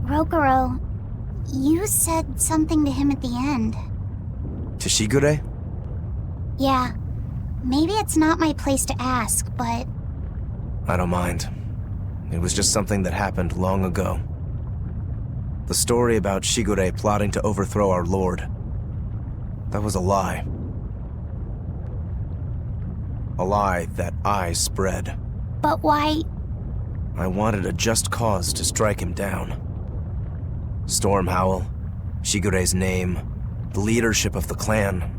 Rokuro, you said something to him at the end. To Shigure? Yeah. Maybe it's not my place to ask, but... I don't mind. It was just something that happened long ago. The story about Shigure plotting to overthrow our lord. That was a lie. A lie that I spread. But why... I wanted a just cause to strike him down. Storm Howl, Shigure's name, the leadership of the clan.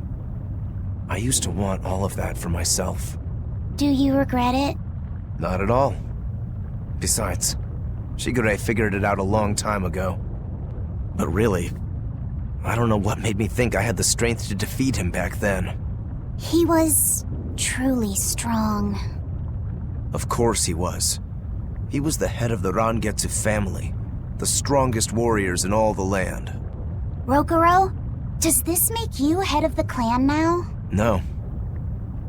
I used to want all of that for myself. Do you regret it? Not at all. Besides, Shigure figured it out a long time ago. But really, I don't know what made me think I had the strength to defeat him back then. He was truly strong. Of course he was. He was the head of the Rangetsu family, the strongest warriors in all the land. Rokuro, does this make you head of the clan now? No.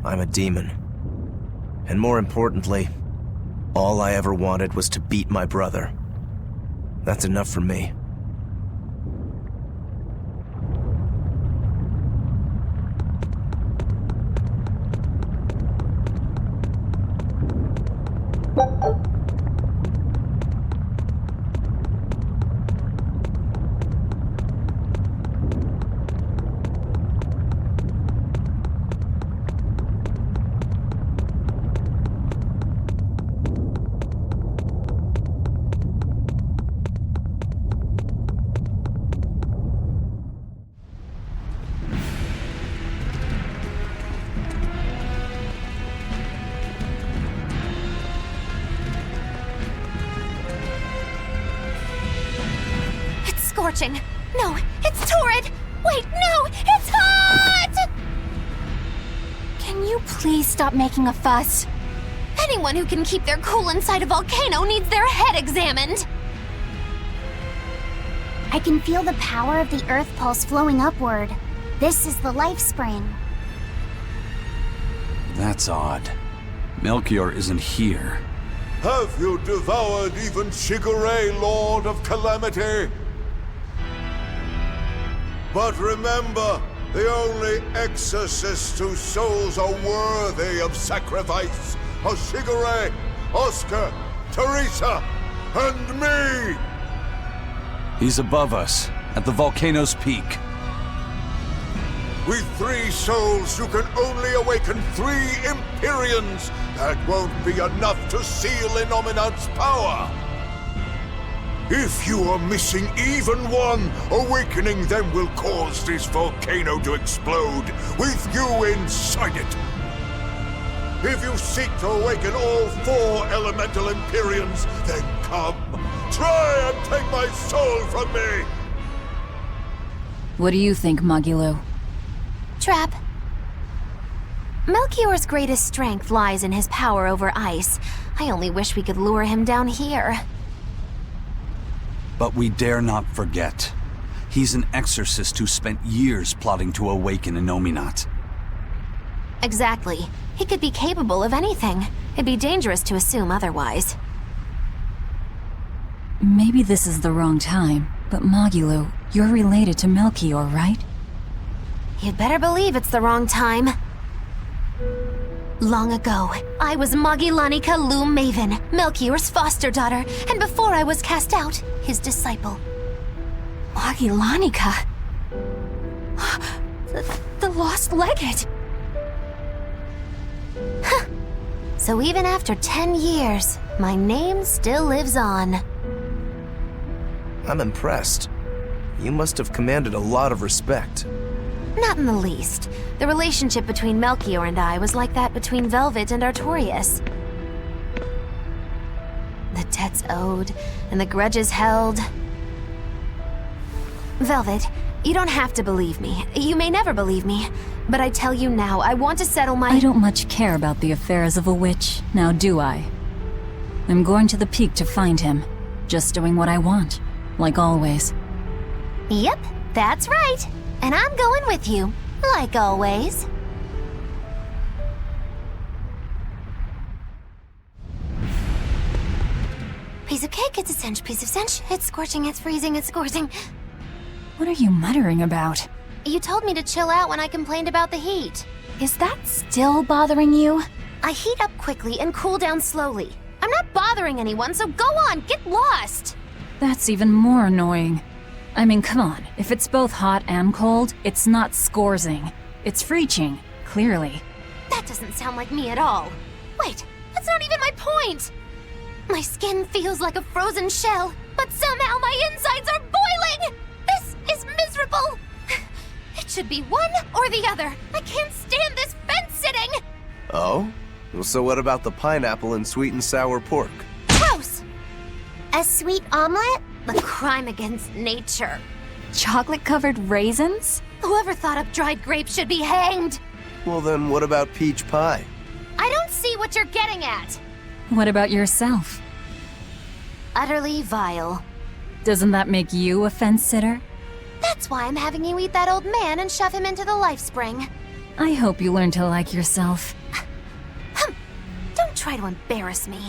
I'm a demon. And more importantly, all I ever wanted was to beat my brother. That's enough for me. Scorching. No, it's torrid! Wait, no! It's hot! Can you please stop making a fuss? Anyone who can keep their cool inside a volcano needs their head examined! I can feel the power of the earth pulse flowing upward. This is the life spring. That's odd. Melchior isn't here. Have you devoured even Shigure, Lord of Calamity? But remember, the only exorcists whose souls are worthy of sacrifice are Shigure, Oscar, Teresa, and me! He's above us, at the volcano's peak. With 3 souls, you can only awaken 3 Empyreans. That won't be enough to seal Innominat's power. If you are missing even one, awakening them will cause this volcano to explode, with you inside it. If you seek to awaken all 4 elemental Empyreans, then come. Try and take my soul from me! What do you think, Magilo? Trap. Melchior's greatest strength lies in his power over ice. I only wish we could lure him down here. But we dare not forget. He's an exorcist who spent years plotting to awaken Innominat. Exactly. He could be capable of anything. It'd be dangerous to assume otherwise. Maybe this is the wrong time, but Magilo, you're related to Melchior, right? You'd better believe it's the wrong time. Long ago, I was Magilanica Loom Maven, Melchior's foster daughter, and before I was cast out, his disciple. Magilanica? The lost legate! Huh. So even after 10 years, my name still lives on. I'm impressed. You must have commanded a lot of respect. Not in the least. The relationship between Melchior and I was like that between Velvet and Artorias. The debts owed, and the grudges held. Velvet, you don't have to believe me. You may never believe me. But I tell you now, I want to settle my— I don't much care about the affairs of a witch, now do I? I'm going to the peak to find him. Just doing what I want, like always. Yep, that's right. And I'm going with you, like always. Piece of cake, it's a cinch. Piece of cinch, it's scorching, it's freezing, it's scorching. What are you muttering about? You told me to chill out when I complained about the heat. Is that still bothering you? I heat up quickly and cool down slowly. I'm not bothering anyone, so go on, get lost! That's even more annoying. I mean, come on. If it's both hot and cold, it's not scorzing. It's freeching, clearly. That doesn't sound like me at all. Wait, that's not even my point! My skin feels like a frozen shell, but somehow my insides are boiling! This is miserable! It should be one or the other. I can't stand this fence-sitting! Oh? Well, so what about the pineapple and sweet and sour pork? Gross! A sweet omelet? The crime against nature. Chocolate-covered raisins? Whoever thought up dried grapes should be hanged! Well then, what about peach pie? I don't see what you're getting at! What about yourself? Utterly vile. Doesn't that make you a fence-sitter? That's why I'm having you eat that old man and shove him into the life spring. I hope you learn to like yourself. Don't try to embarrass me.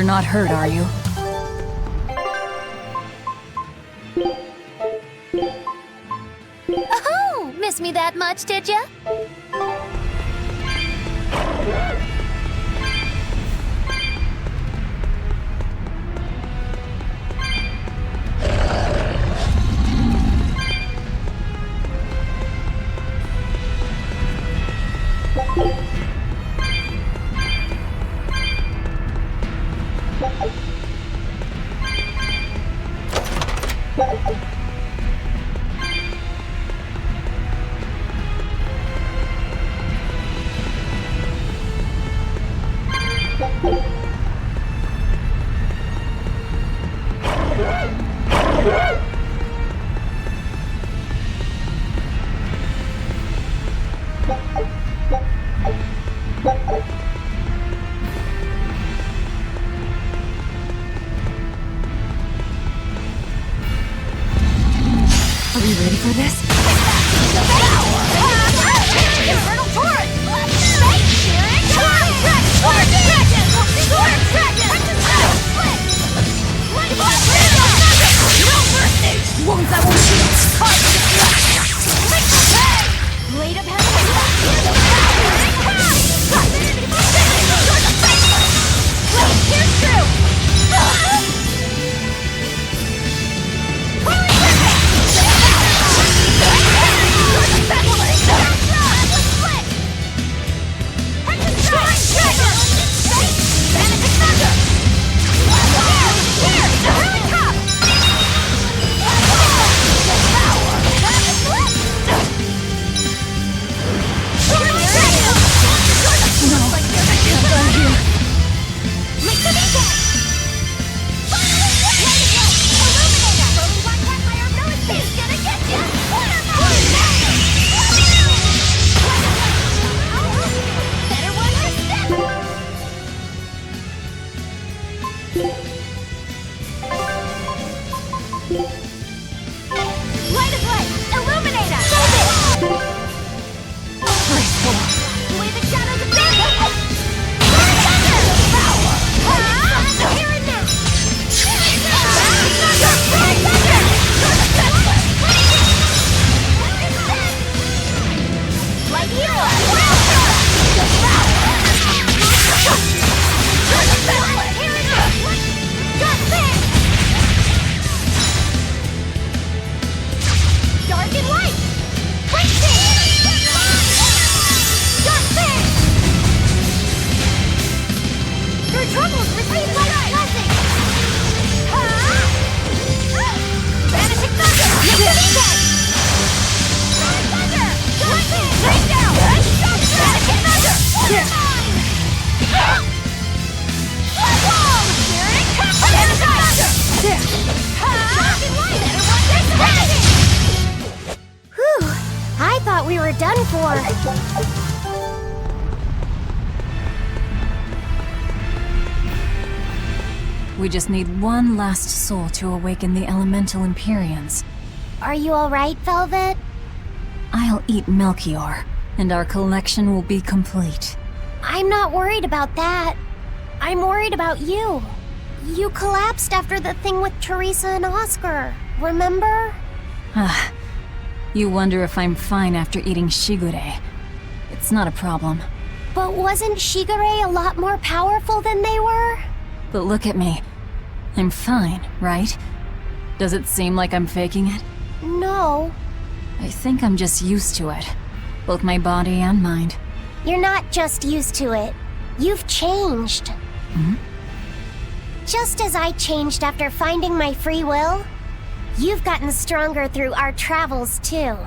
You're not hurt, are you? Oh, miss me that much, did ya? Are we ready for this? Light of light! Illuminate us! Graceful! The way the shadows of death! Here and now! Light hero! Here and now! Dark and light! Dark thing! Your troubles receive light's blessing! Vanishing thunder! Vanishing thunder! Rain down! Vanishing thunder! Wall! Here it comes! Vanishing thunder! Dark and light! Vanishing! Whew, I thought we were done for. We just need one last soul to awaken the elemental Empyreans. Are you alright, Velvet? I'll eat Melchior, and our collection will be complete. I'm not worried about that. I'm worried about you. You collapsed after the thing with Teresa and Oscar, remember? Ah, you wonder if I'm fine after eating Shigure. It's not a problem. But wasn't Shigure a lot more powerful than they were? But look at me. I'm fine, right? Does it seem like I'm faking it? No. I think I'm just used to it. Both my body and mind. You're not just used to it. You've changed. Hmm? Just as I changed after finding my free will, you've gotten stronger through our travels, too.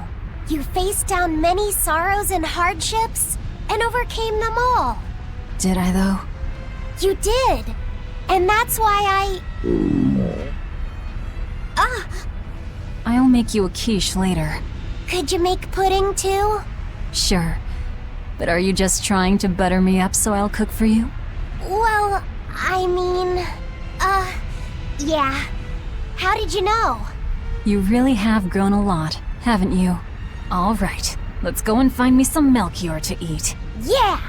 You faced down many sorrows and hardships, and overcame them all. Did I, though? You did. And that's why I'll make you a quiche later. Could you make pudding, too? Sure. But are you just trying to butter me up so I'll cook for you? Well, I mean... yeah. How did you know? You really have grown a lot, haven't you? All right, let's go and find me some Melchior to eat. Yeah!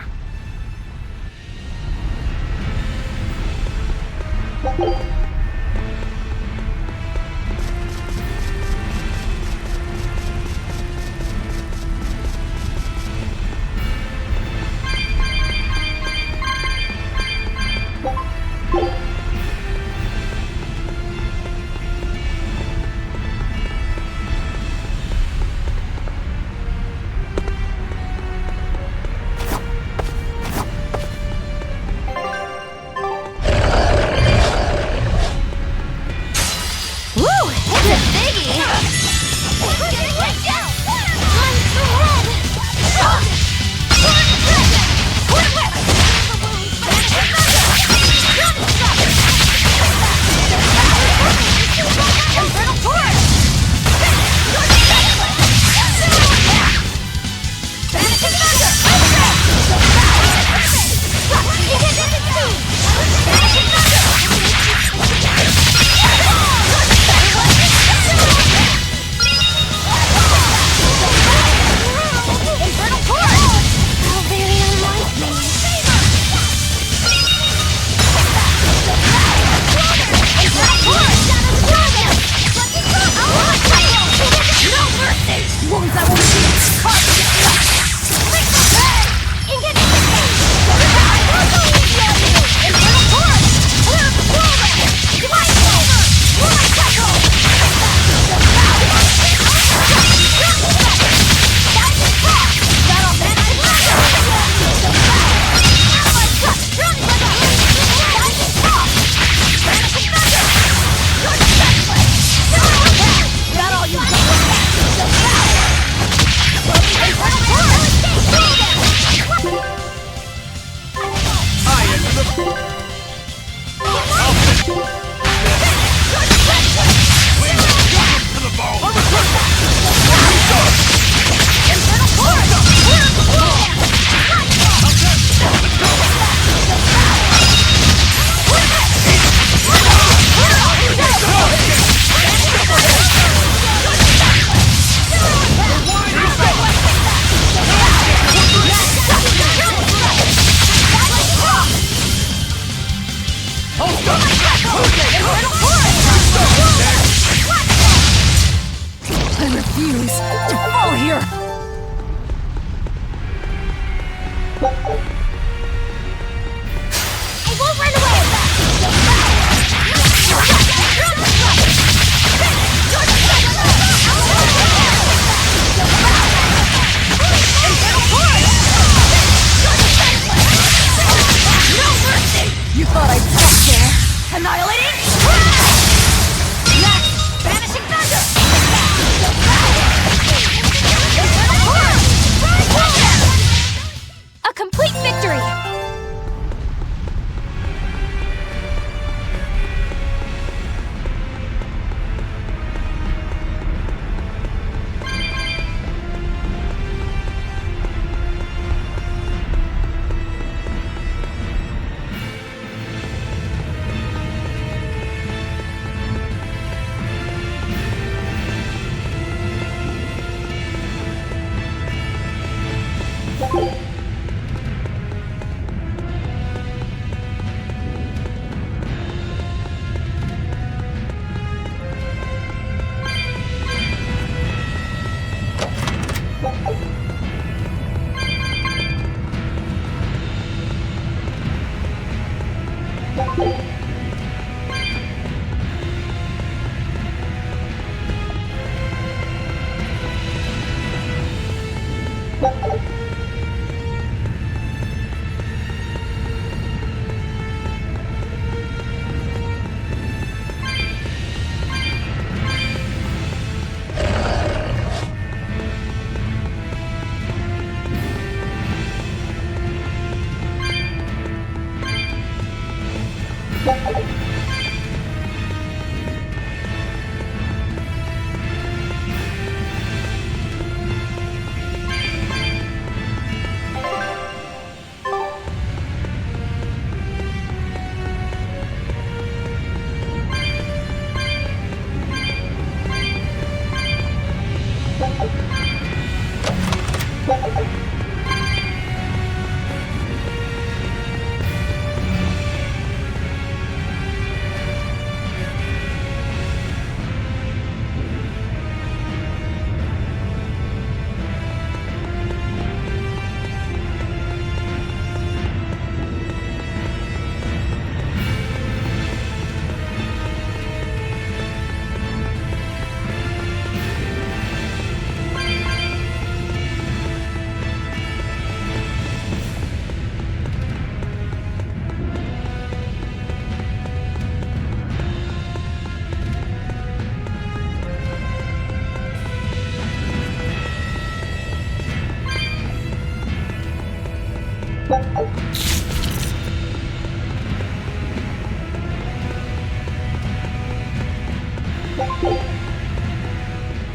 refuse to fall here! I won't run away! No mercy! You thought I'd stop there? Annihilating? Next! Vanishing thunder! A complete victory!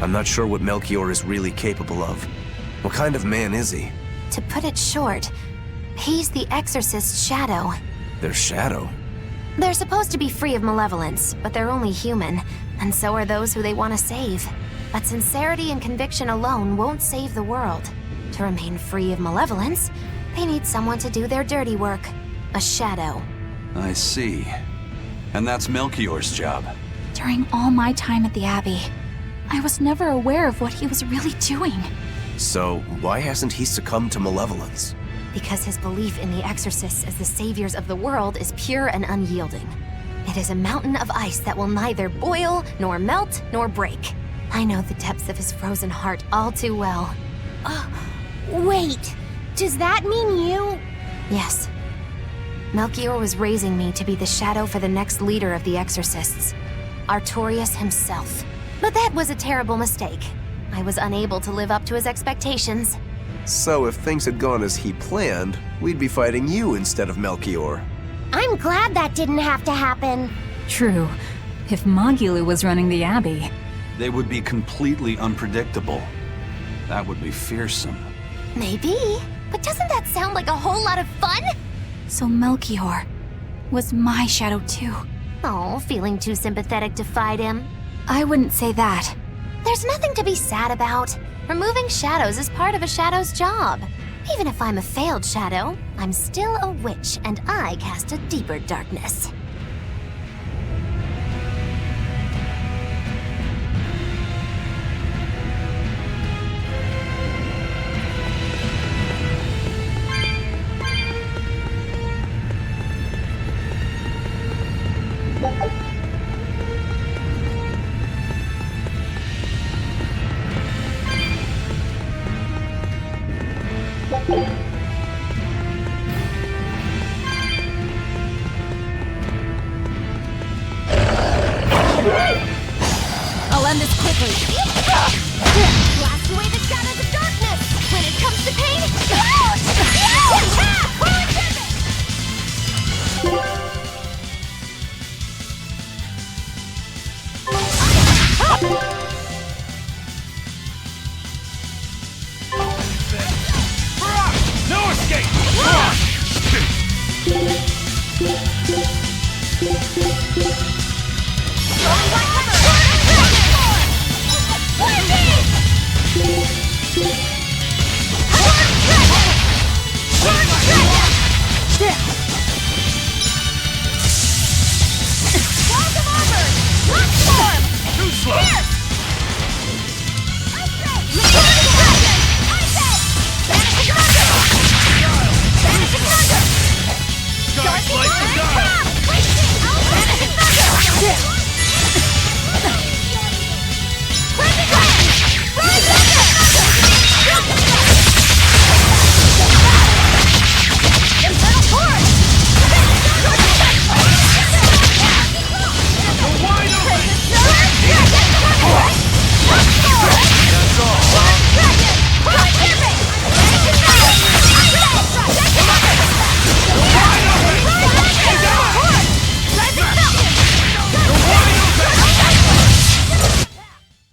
I'm not sure what Melchior is really capable of. What kind of man is he? To put it short, he's the Exorcist's shadow. Their shadow? They're supposed to be free of malevolence, but they're only human, and so are those who they want to save. But sincerity and conviction alone won't save the world. To remain free of malevolence, they need someone to do their dirty work. A shadow. I see. And that's Melchior's job. During all my time at the Abbey, I was never aware of what he was really doing. So, why hasn't he succumbed to malevolence? Because his belief in the Exorcists as the saviors of the world is pure and unyielding. It is a mountain of ice that will neither boil, nor melt, nor break. I know the depths of his frozen heart all too well. Wait, does that mean you... Yes. Melchior was raising me to be the shadow for the next leader of the Exorcists, Artorius himself. But that was a terrible mistake. I was unable to live up to his expectations. So if things had gone as he planned, we'd be fighting you instead of Melchior. I'm glad that didn't have to happen. True. If Magulu was running the Abbey... They would be completely unpredictable. That would be fearsome. Maybe, but doesn't that sound like a whole lot of fun? So Melchior was my shadow too. Oh, feeling too sympathetic to fight him? I wouldn't say that. There's nothing to be sad about. Removing shadows is part of a shadow's job. Even if I'm a failed shadow, I'm still a witch, and I cast a deeper darkness. Blast away the shadows of darkness! When it comes to pain, attack! No escape! Too slow! Slice and die!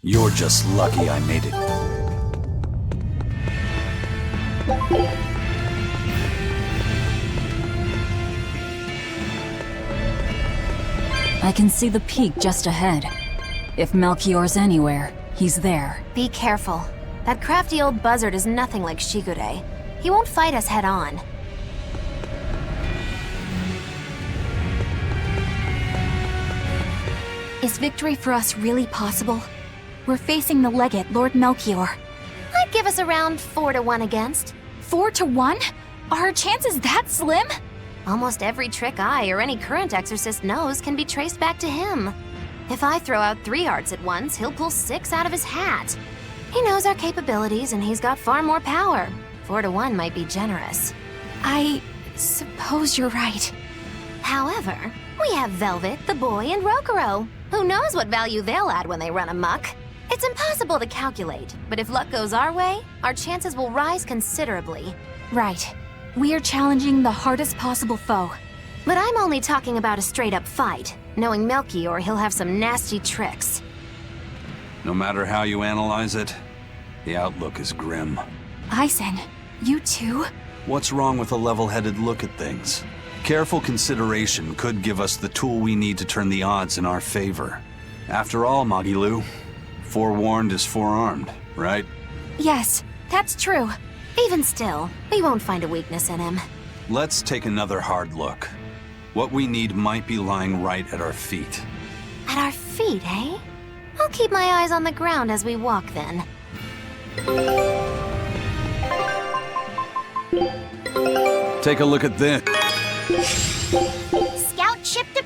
You're just lucky I made it. I can see the peak just ahead. If Melchior's anywhere, he's there. Be careful. That crafty old buzzard is nothing like Shigure. He won't fight us head on. Is victory for us really possible? We're facing the legate, Lord Melchior. I'd give us around 4-1 against. 4-1? Are our chances that slim? Almost every trick I or any current exorcist knows can be traced back to him. If I throw out 3 arts at once, he'll pull 6 out of his hat. He knows our capabilities and he's got far more power. 4-1 might be generous. I suppose you're right. However, we have Velvet, the boy, and Rokuro. Who knows what value they'll add when they run amok? It's impossible to calculate, but if luck goes our way, our chances will rise considerably. Right. We are challenging the hardest possible foe. But I'm only talking about a straight-up fight. Knowing Melchior, he'll have some nasty tricks. No matter how you analyze it, the outlook is grim. Aizen, you too? What's wrong with a level-headed look at things? Careful consideration could give us the tool we need to turn the odds in our favor. After all, Magilu, forewarned is forearmed, right? Yes, that's true. Even still, we won't find a weakness in him. Let's take another hard look. What we need might be lying right at our feet. At our feet, eh? I'll keep my eyes on the ground as we walk then. Take a look at this. Scout ship to...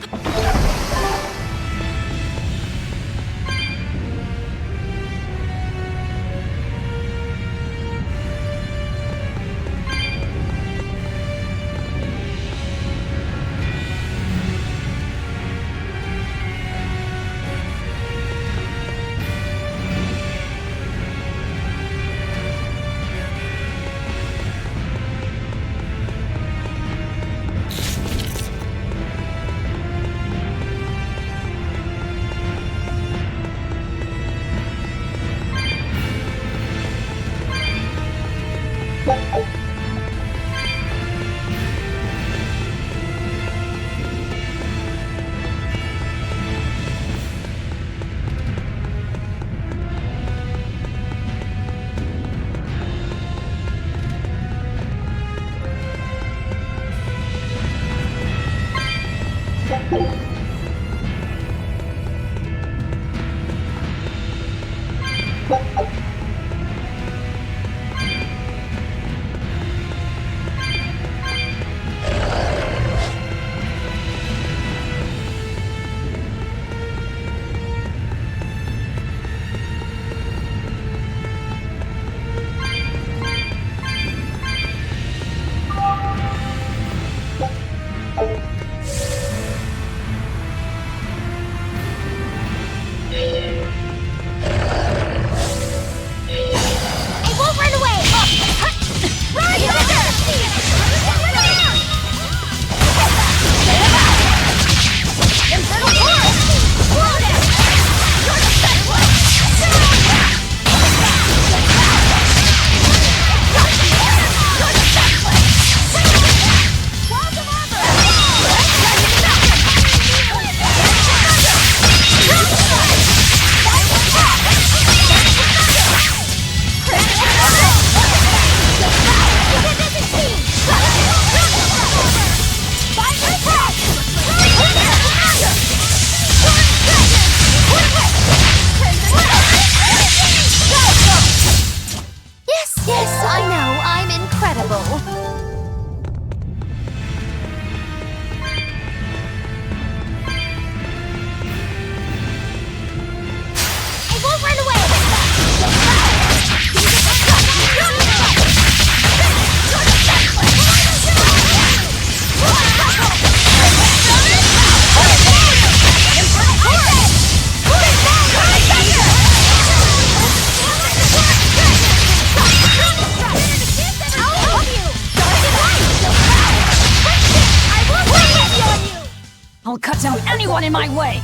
I'll cut down anyone in my way!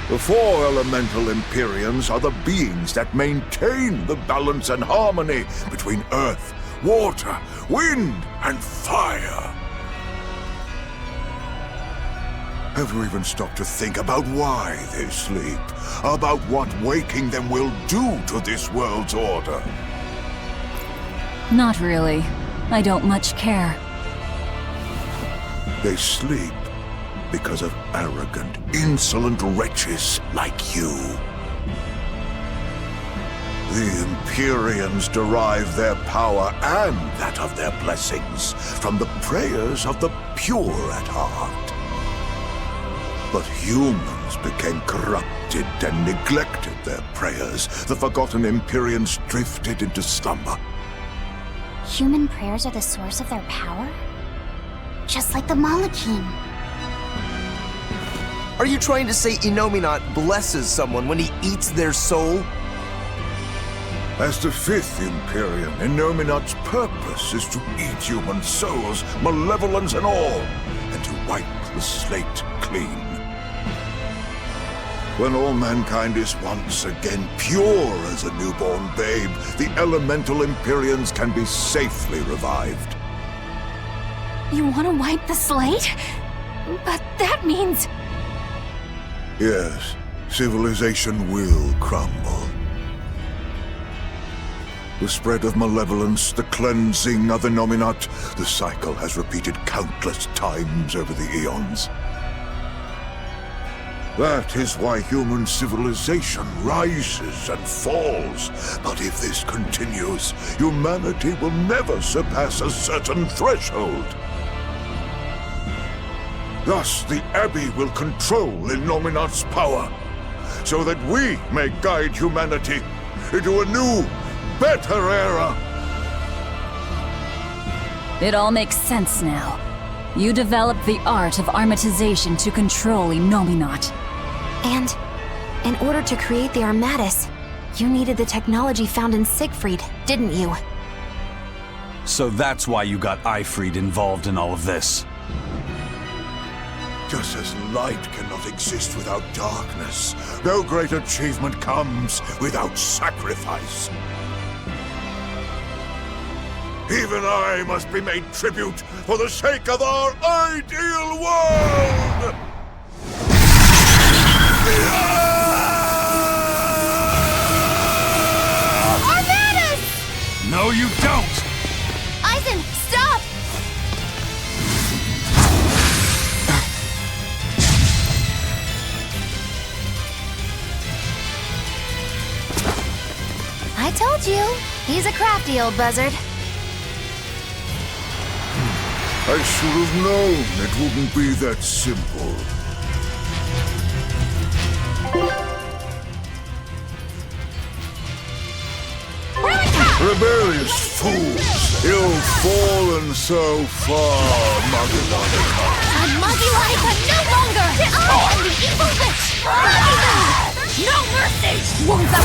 The four elemental Empyreans are the beings that maintain the balance and harmony between earth, water, wind, and fire. Have you even stopped to think about why they sleep? About what waking them will do to this world's order? Not really. I don't much care. They sleep because of arrogant, insolent wretches like you. The Empyreans derive their power and that of their blessings from the prayers of the pure at heart. But humans became corrupted and neglected their prayers. The forgotten Empyreans drifted into slumber. Human prayers are the source of their power? Just like the Malachim. Are you trying to say Innominat blesses someone when he eats their soul? As the fifth Empyrean, Innominat's purpose is to eat human souls, malevolence and all, and to wipe the slate clean. When all mankind is once again pure as a newborn babe, the elemental Empyreans can be safely revived. You want to wipe the slate? But that means... Yes, civilization will crumble. The spread of malevolence, the cleansing of Innominat, the cycle has repeated countless times over the eons. That is why human civilization rises and falls. But if this continues, humanity will never surpass a certain threshold. Thus, the Abbey will control Innominat's power, so that we may guide humanity into a new, better era. It all makes sense now. You developed the art of armatization to control Innominat. And in order to create the Armatus, you needed the technology found in Siegfried, didn't you? So that's why you got Ifried involved in all of this. Just as light cannot exist without darkness, no great achievement comes without sacrifice. Even I must be made tribute for the sake of our ideal world! Armatus! No, you don't! Eisen, stop! I told you, he's a crafty old buzzard. I should have known it wouldn't be that simple. Rebellious fools, ill-fallen so far, Magellanic. Magellanic no longer! I'm the evil witch! No mercy! Wounds that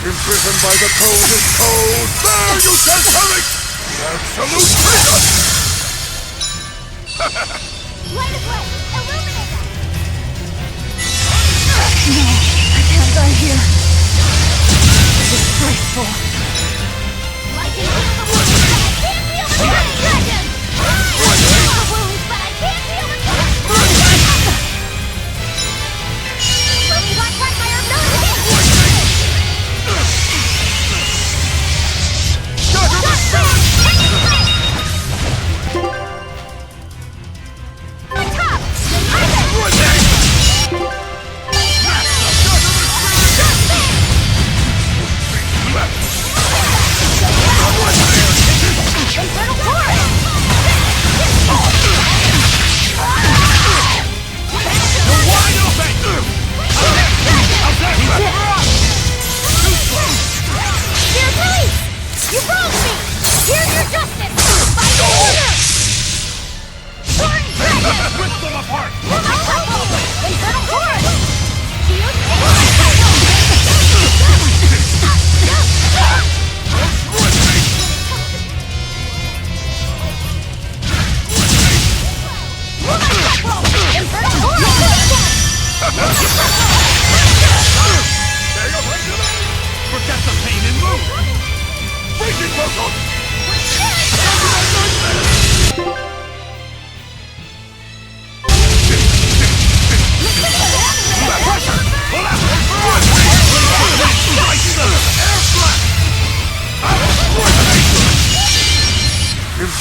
Imprisoned by the coldest cold, there you shall have it! Absolute freedom! Light us way! Illuminate them! No, I can't die here. Disgraceful. Light it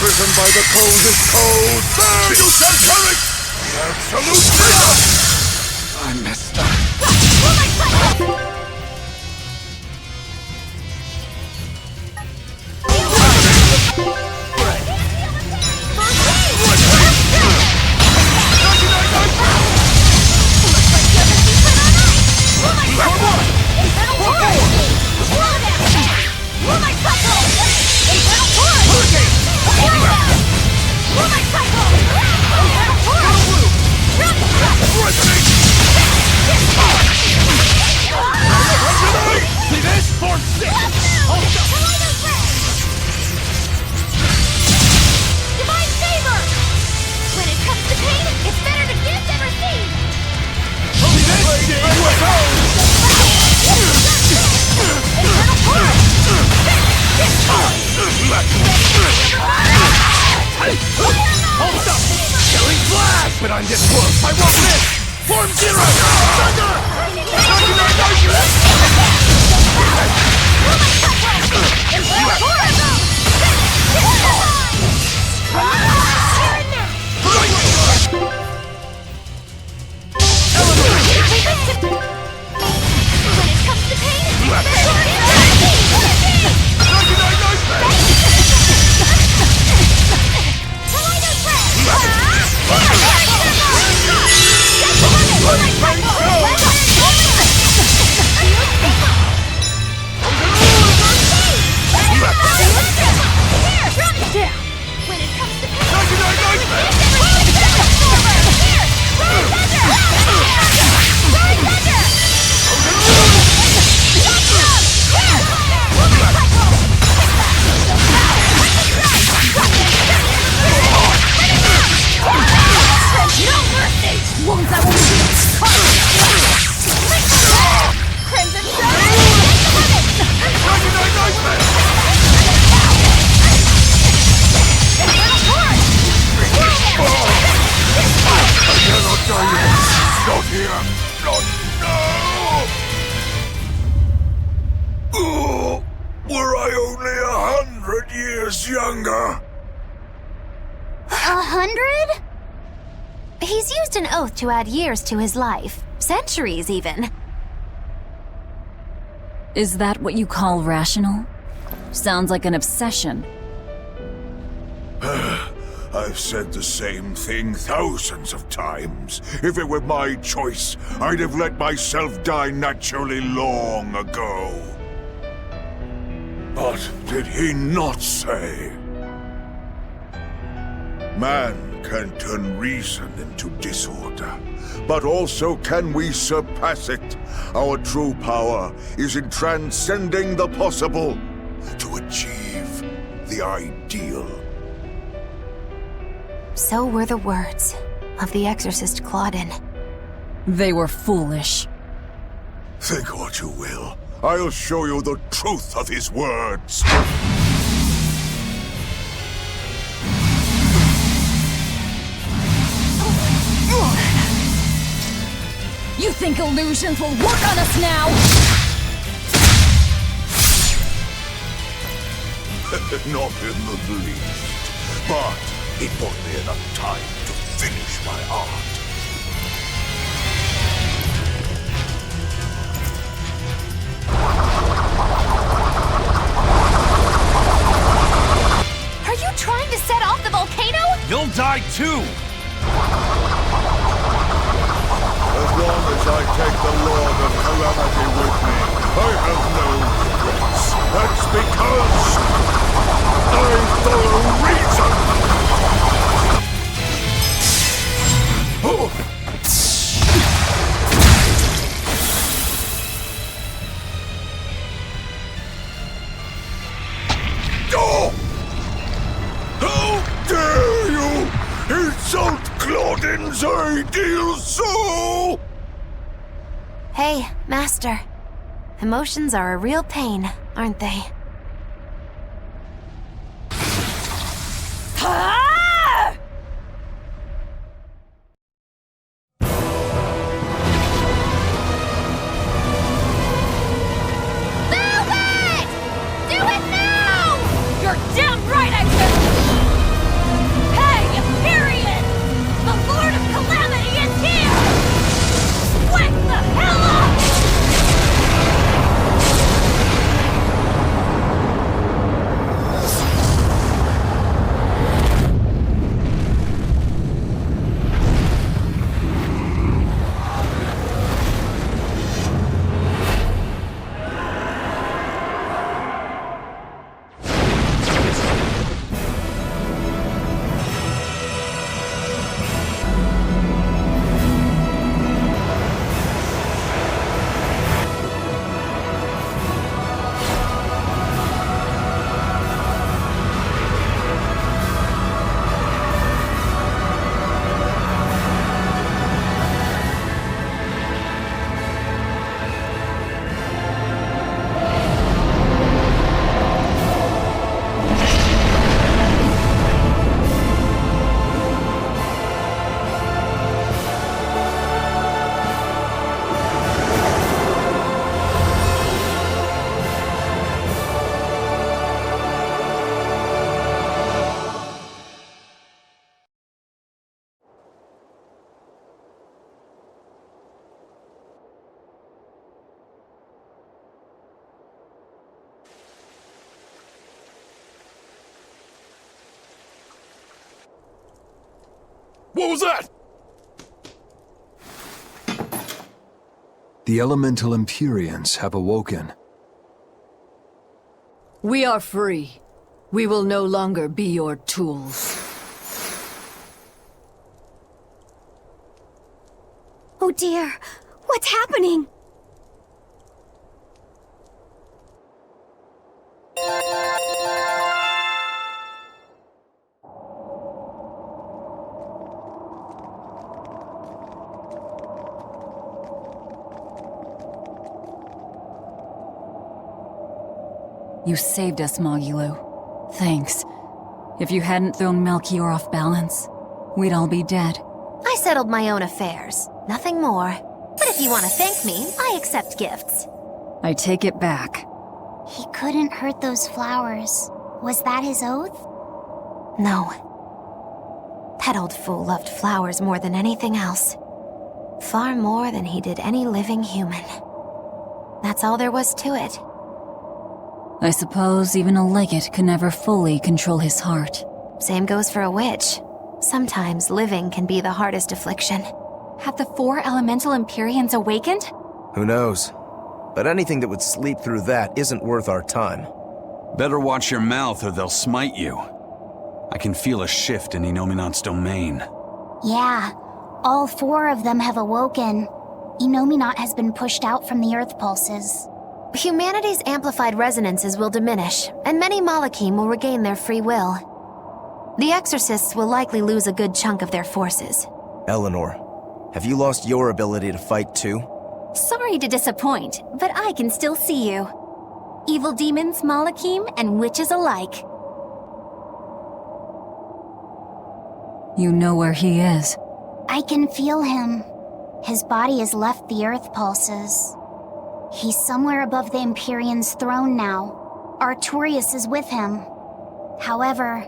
driven by the coldest cold. There you shall tell it! Absolute freedom! I messed up. But I'm this close. I won't miss. Form zero. Thunder. Not here! Not now! Oh, were I only 100 years younger? 100? He's used an oath to add years to his life. Centuries, even. Is that what you call rational? Sounds like an obsession. I've said the same thing thousands of times. If it were my choice, I'd have let myself die naturally long ago. But did he not say? Man can turn reason into disorder, but also can we surpass it. Our true power is in transcending the possible to achieve the ideal. So were the words of the exorcist Claudin. They were foolish. Think what you will. I'll show you the truth of his words. You think illusions will work on us now? Not in the least. But it bought me enough time to finish my art. Are you trying to set off the volcano? You'll die too! As long as I take the Lord of Calamity with me, I have no regrets. That's because I follow reason! Oh. Oh! How dare you insult Claudin's ideal soul! Hey, Master. Emotions are a real pain, aren't they? You're damn right I said! What was that? The elemental Empyreans have awoken. We are free. We will no longer be your tools. Oh dear, what's happening? You saved us, Magilu. Thanks. If you hadn't thrown Melchior off balance, we'd all be dead. I settled my own affairs. Nothing more. But if you want to thank me, I accept gifts. I take it back. He couldn't hurt those flowers. Was that his oath? No. That old fool loved flowers more than anything else. Far more than he did any living human. That's all there was to it. I suppose even a legate could never fully control his heart. Same goes for a witch. Sometimes living can be the hardest affliction. Have the 4 elemental Empyreans awakened? Who knows? But anything that would sleep through that isn't worth our time. Better watch your mouth or they'll smite you. I can feel a shift in Inominat's domain. Yeah, all 4 of them have awoken. Inominat has been pushed out from the Earth pulses. Humanity's amplified resonances will diminish, and many Malachim will regain their free will. The Exorcists will likely lose a good chunk of their forces. Eleanor, have you lost your ability to fight too? Sorry to disappoint, but I can still see you. Evil demons, Malachim, and witches alike. You know where he is. I can feel him. His body has left the Earth pulses. He's somewhere above the Empyrean's throne now. Artorias is with him. However,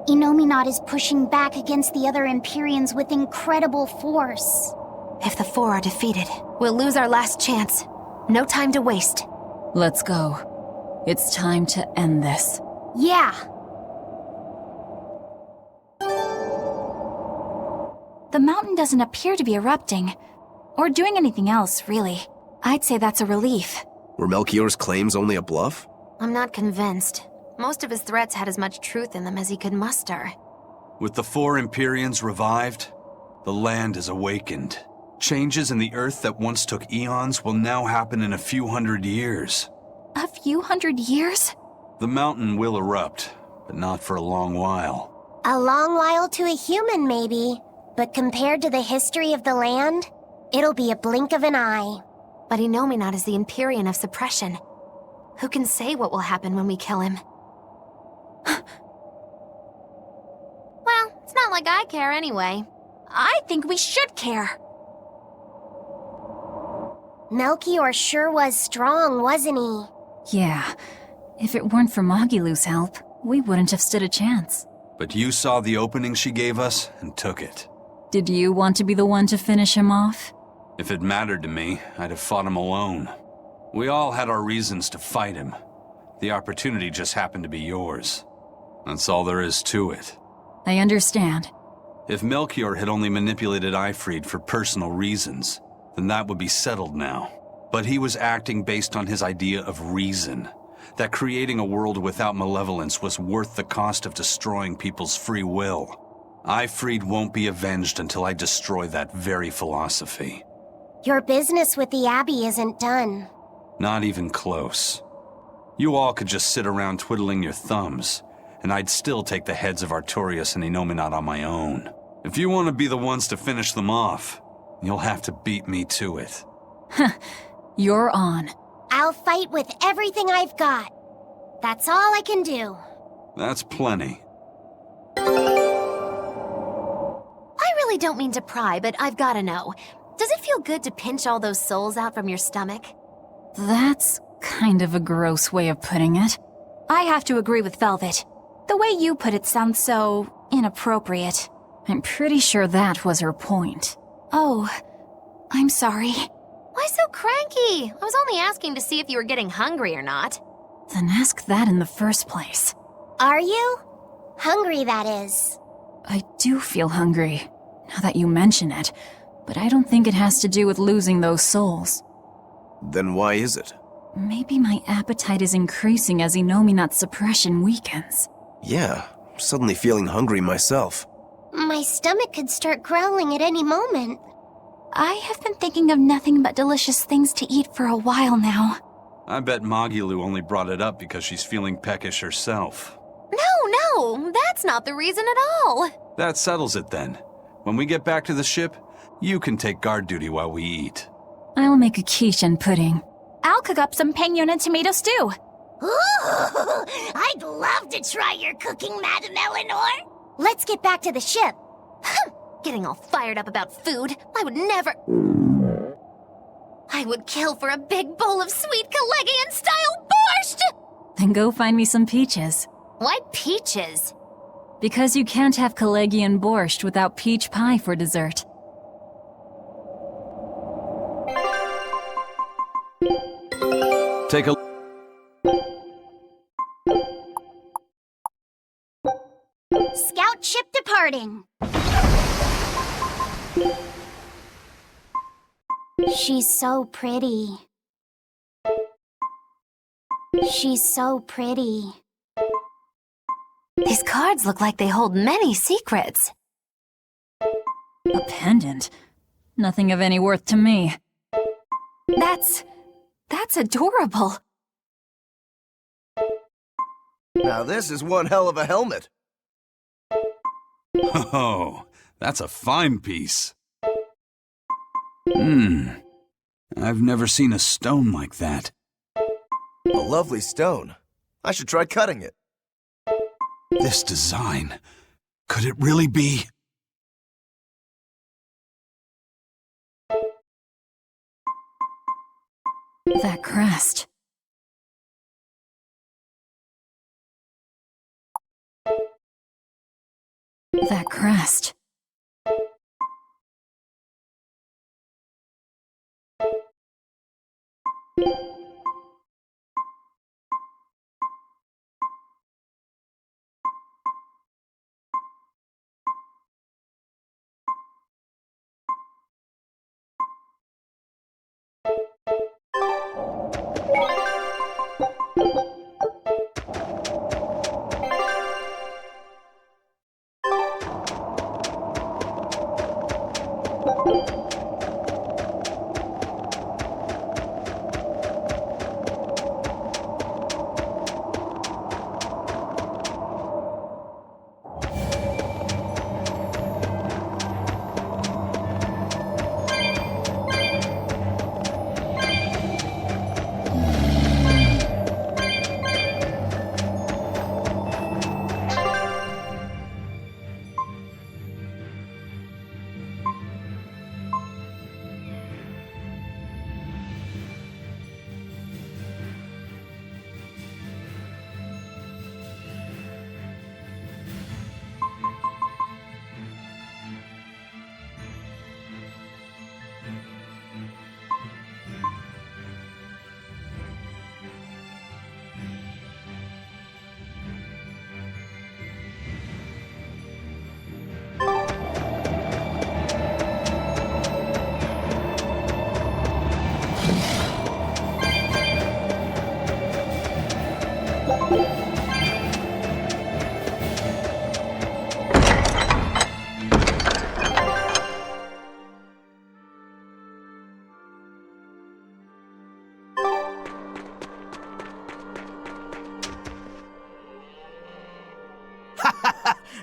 Inominat is pushing back against the other Empyreans with incredible force. If the 4 are defeated, we'll lose our last chance. No time to waste. Let's go. It's time to end this. Yeah! The mountain doesn't appear to be erupting, or doing anything else, really. I'd say that's a relief. Were Melchior's claims only a bluff? I'm not convinced. Most of his threats had as much truth in them as he could muster. With the 4 Empyreans revived, the land is awakened. Changes in the Earth that once took eons will now happen in a few hundred years. A few hundred years? The mountain will erupt, but not for a long while. A long while to a human, maybe. But compared to the history of the land, it'll be a blink of an eye. But Inominat is the Empyrean of suppression. Who can say what will happen when we kill him? Well, it's not like I care anyway. I think we should care. Melchior sure was strong, wasn't he? Yeah. If it weren't for Magilu's help, we wouldn't have stood a chance. But you saw the opening she gave us and took it. Did you want to be the one to finish him off? If it mattered to me, I'd have fought him alone. We all had our reasons to fight him. The opportunity just happened to be yours. That's all there is to it. I understand. If Melchior had only manipulated Ifrid for personal reasons, then that would be settled now. But he was acting based on his idea of reason. That creating a world without malevolence was worth the cost of destroying people's free will. Ifrid won't be avenged until I destroy that very philosophy. Your business with the Abbey isn't done. Not even close. You all could just sit around twiddling your thumbs, and I'd still take the heads of Artorias and Inominat on my own. If you want to be the ones to finish them off, you'll have to beat me to it. You're on. I'll fight with everything I've got. That's all I can do. That's plenty. I really don't mean to pry, but I've gotta know. Does it feel good to pinch all those souls out from your stomach? That's kind of a gross way of putting it. I have to agree with Velvet. The way you put it sounds so inappropriate. I'm pretty sure that was her point. Oh, I'm sorry. Why so cranky? I was only asking to see if you were getting hungry or not. Then ask that in the first place. Are you? Hungry, that is. I do feel hungry. now that you mention it, but I don't think it has to do with losing those souls. Then why is it? Maybe my appetite is increasing as Inominat's suppression weakens. Yeah, I'm suddenly feeling hungry myself. My stomach could start growling at any moment. I have been thinking of nothing but delicious things to eat for a while now. I bet Magilu only brought it up because she's feeling peckish herself. No, that's not the reason at all. That settles it then. When we get back to the ship, you can take guard duty while we eat. I'll make a quiche and pudding. I'll cook up some pinyon and tomato stew. Ooh, I'd love to try your cooking, Madam Eleanor. Let's get back to the ship. Getting all fired up about food. I would never... I would kill for a big bowl of sweet Kalegian-style borscht! Then go find me some peaches. Why peaches? Because you can't have Kalegian borscht without peach pie for dessert. Take a... Scout ship departing. She's so pretty. She's so pretty. These cards look like they hold many secrets. A pendant? Nothing of any worth to me. That's adorable. Now this is one hell of a helmet. Oh, that's a fine piece. I've never seen a stone like that. A lovely stone. I should try cutting it. This design, could it really be? That crest. That crest.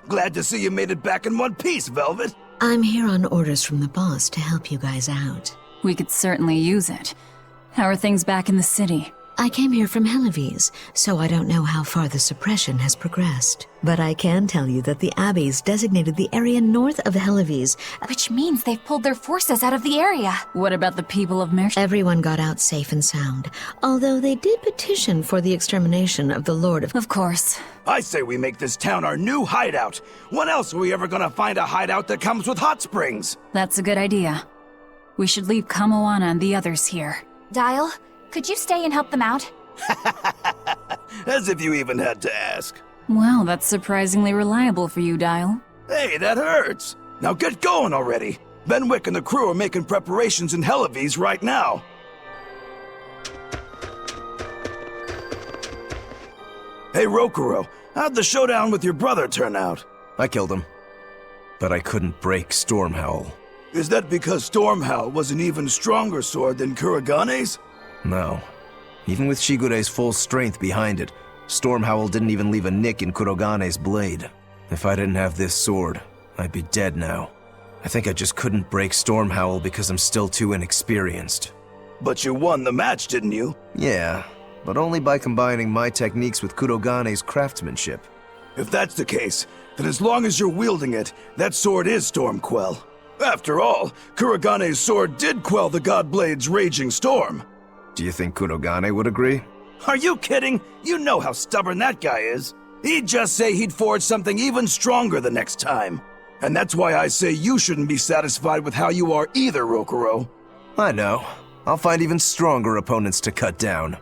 Glad to see you made it back in one piece, Velvet. I'm here on orders from the boss to help you guys out. We could certainly use it. How are things back in the city? I came here from Helives, so I don't know how far the suppression has progressed. But I can tell you that the Abbeys designated the area north of Helives. Which means they've pulled their forces out of the area. What about the people of Mersh? Everyone got out safe and sound, although they did petition for the extermination of the Lord of... Of course. I say we make this town our new hideout. When else are we ever gonna find a hideout that comes with hot springs? That's a good idea. We should leave Kamoana and the others here. Dial, could you stay and help them out? As if you even had to ask. Well, that's surprisingly reliable for you, Dial. Hey, that hurts. Now get going already! Benwick and the crew are making preparations in Helives right now. Hey, Rokuro, how'd the showdown with your brother turn out? I killed him. But I couldn't break Stormhowl. Is that because Stormhowl was an even stronger sword than Kuragane's? No. Even with Shigure's full strength behind it, Stormhowl didn't even leave a nick in Kuragane's blade. If I didn't have this sword, I'd be dead now. I think I just couldn't break Stormhowl because I'm still too inexperienced. But you won the match, didn't you? Yeah, but only by combining my techniques with Kuragane's craftsmanship. If that's the case, then as long as you're wielding it, that sword is Stormquell. After all, Kuragane's sword did quell the Godblade's raging storm. Do you think Kurogane would agree? Are you kidding? You know how stubborn that guy is. He'd just say he'd forge something even stronger the next time. And that's why I say you shouldn't be satisfied with how you are either, Rokuro. I know. I'll find even stronger opponents to cut down.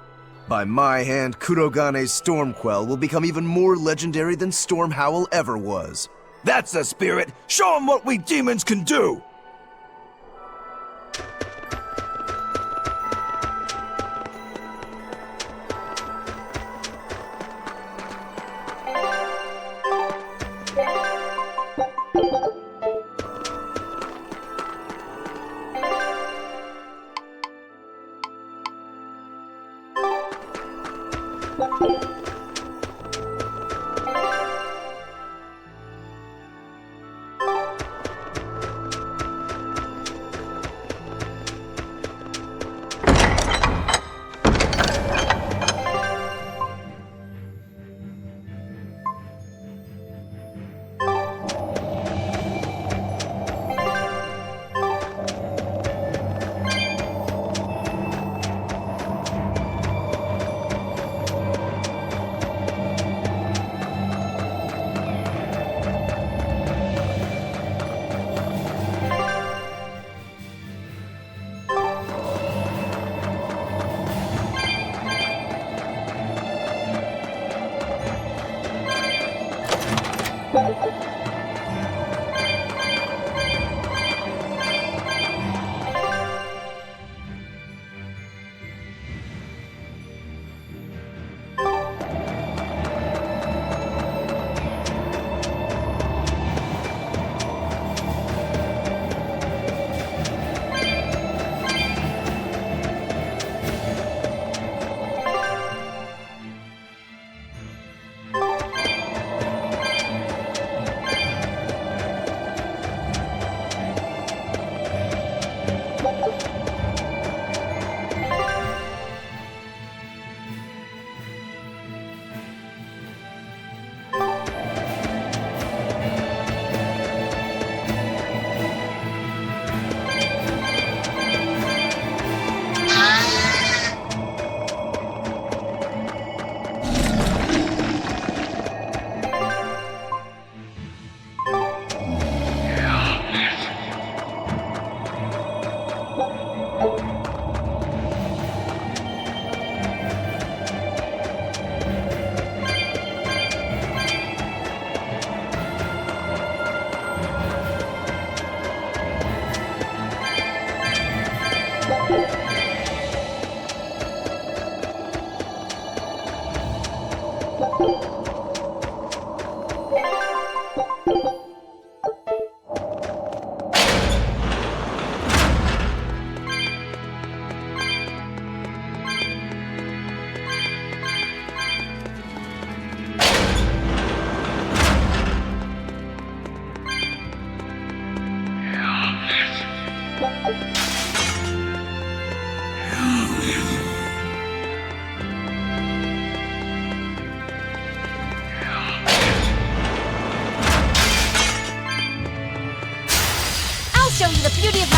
By my hand, Kurogane's Stormquell will become even more legendary than Stormhowl ever was. That's the spirit! Show him what we demons can do! Show you the beauty of my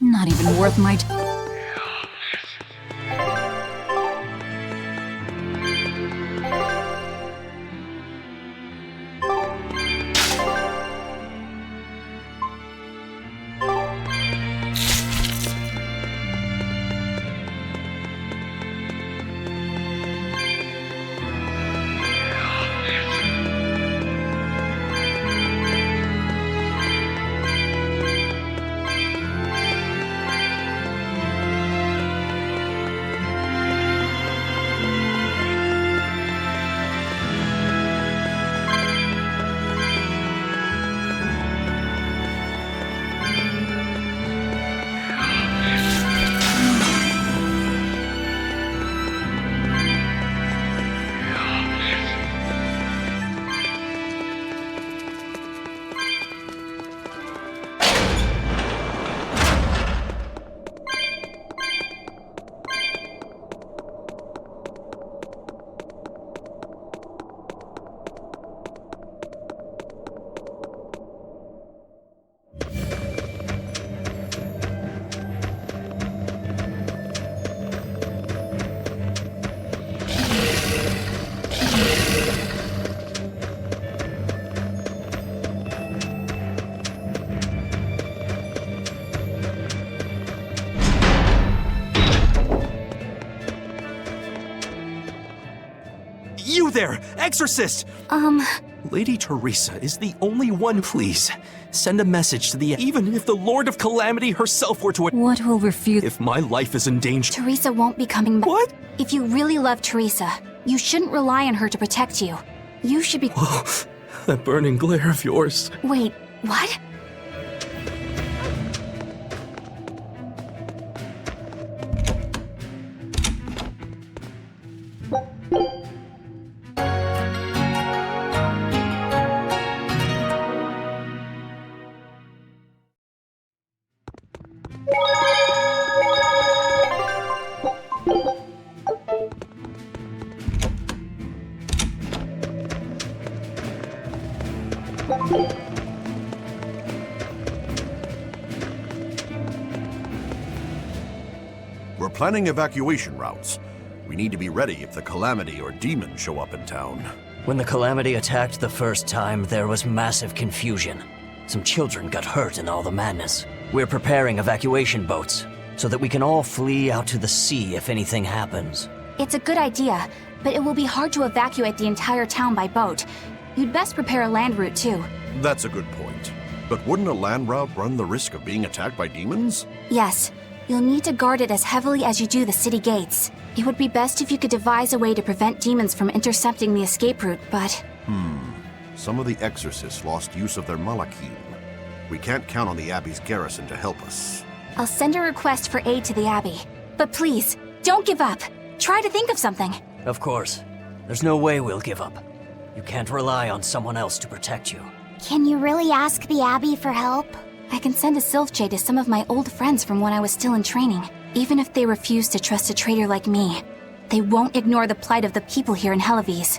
Not even worth my time. You there, exorcist! Lady Teresa is the only one, please. Send a message to the... Even if the Lord of Calamity herself were to... What will refuse... If my life is in danger... Teresa won't be coming back. What? If you really love Teresa, you shouldn't rely on her to protect you. You should be... Whoa, that burning glare of yours. Wait, what? We're planning evacuation routes. We need to be ready if the Calamity or Demon show up in town. When the Calamity attacked the first time, there was massive confusion. Some children got hurt in all the madness. We're preparing evacuation boats, so that we can all flee out to the sea if anything happens. It's a good idea, but it will be hard to evacuate the entire town by boat. You'd best prepare a land route too. That's a good point. But wouldn't a land route run the risk of being attacked by demons? Yes, you'll need to guard it as heavily as you do the city gates. It would be best if you could devise a way to prevent demons from intercepting the escape route, but... Some of the exorcists lost use of their Malachim. We can't count on the Abbey's garrison to help us. I'll send a request for aid to the Abbey. But please, don't give up. Try to think of something. Of course. There's no way we'll give up. You can't rely on someone else to protect you. Can you really ask the Abbey for help? I can send a Sylph Jade to some of my old friends from when I was still in training. Even if they refuse to trust a traitor like me, they won't ignore the plight of the people here in Helives.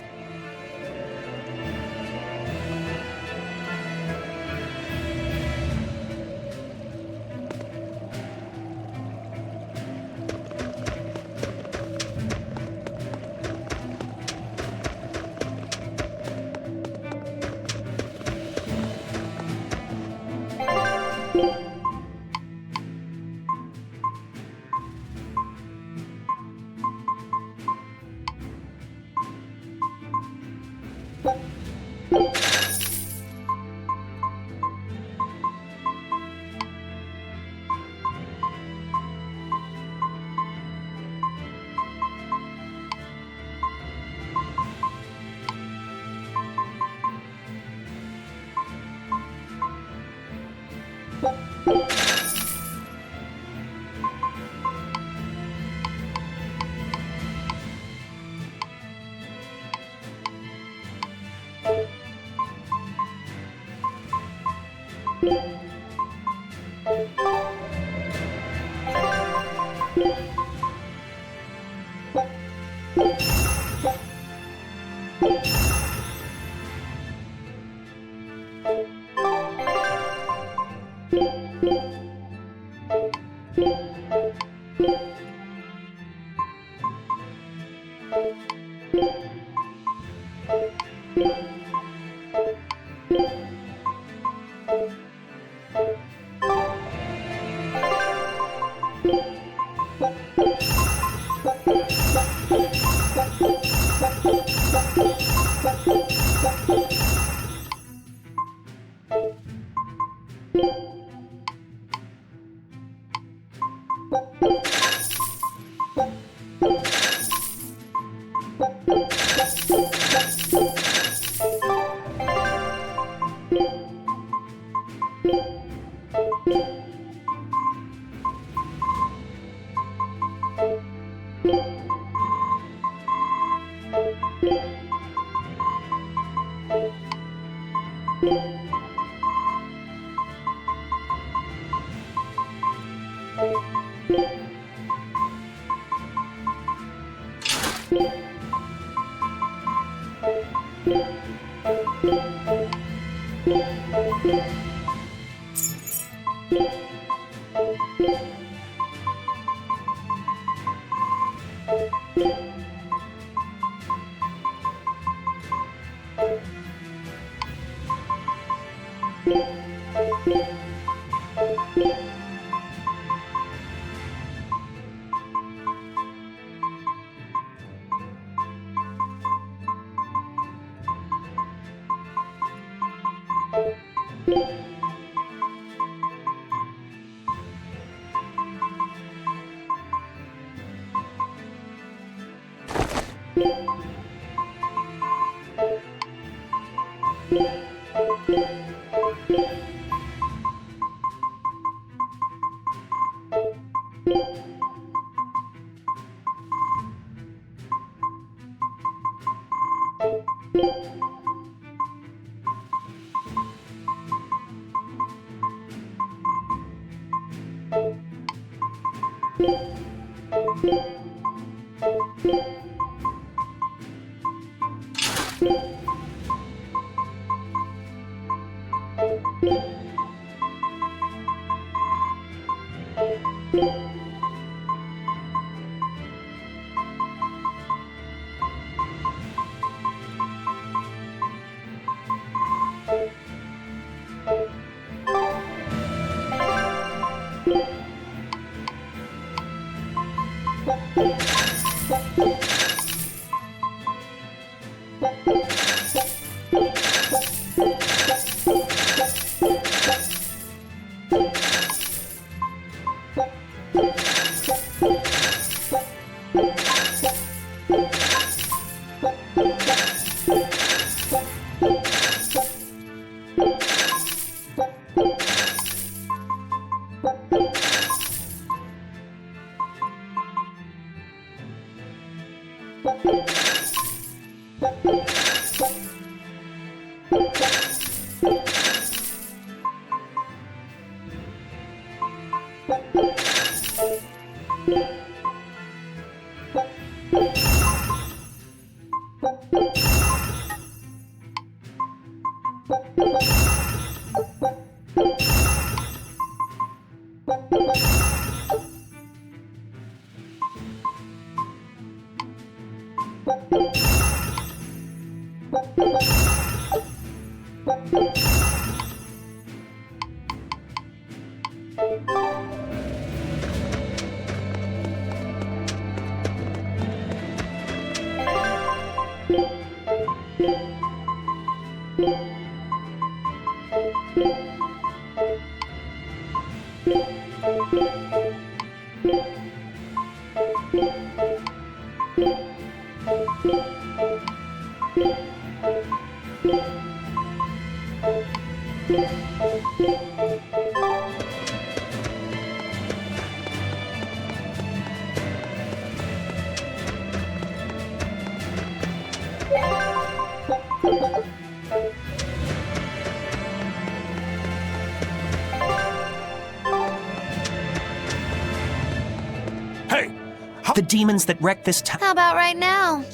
The demons that wrecked this town. How about right now?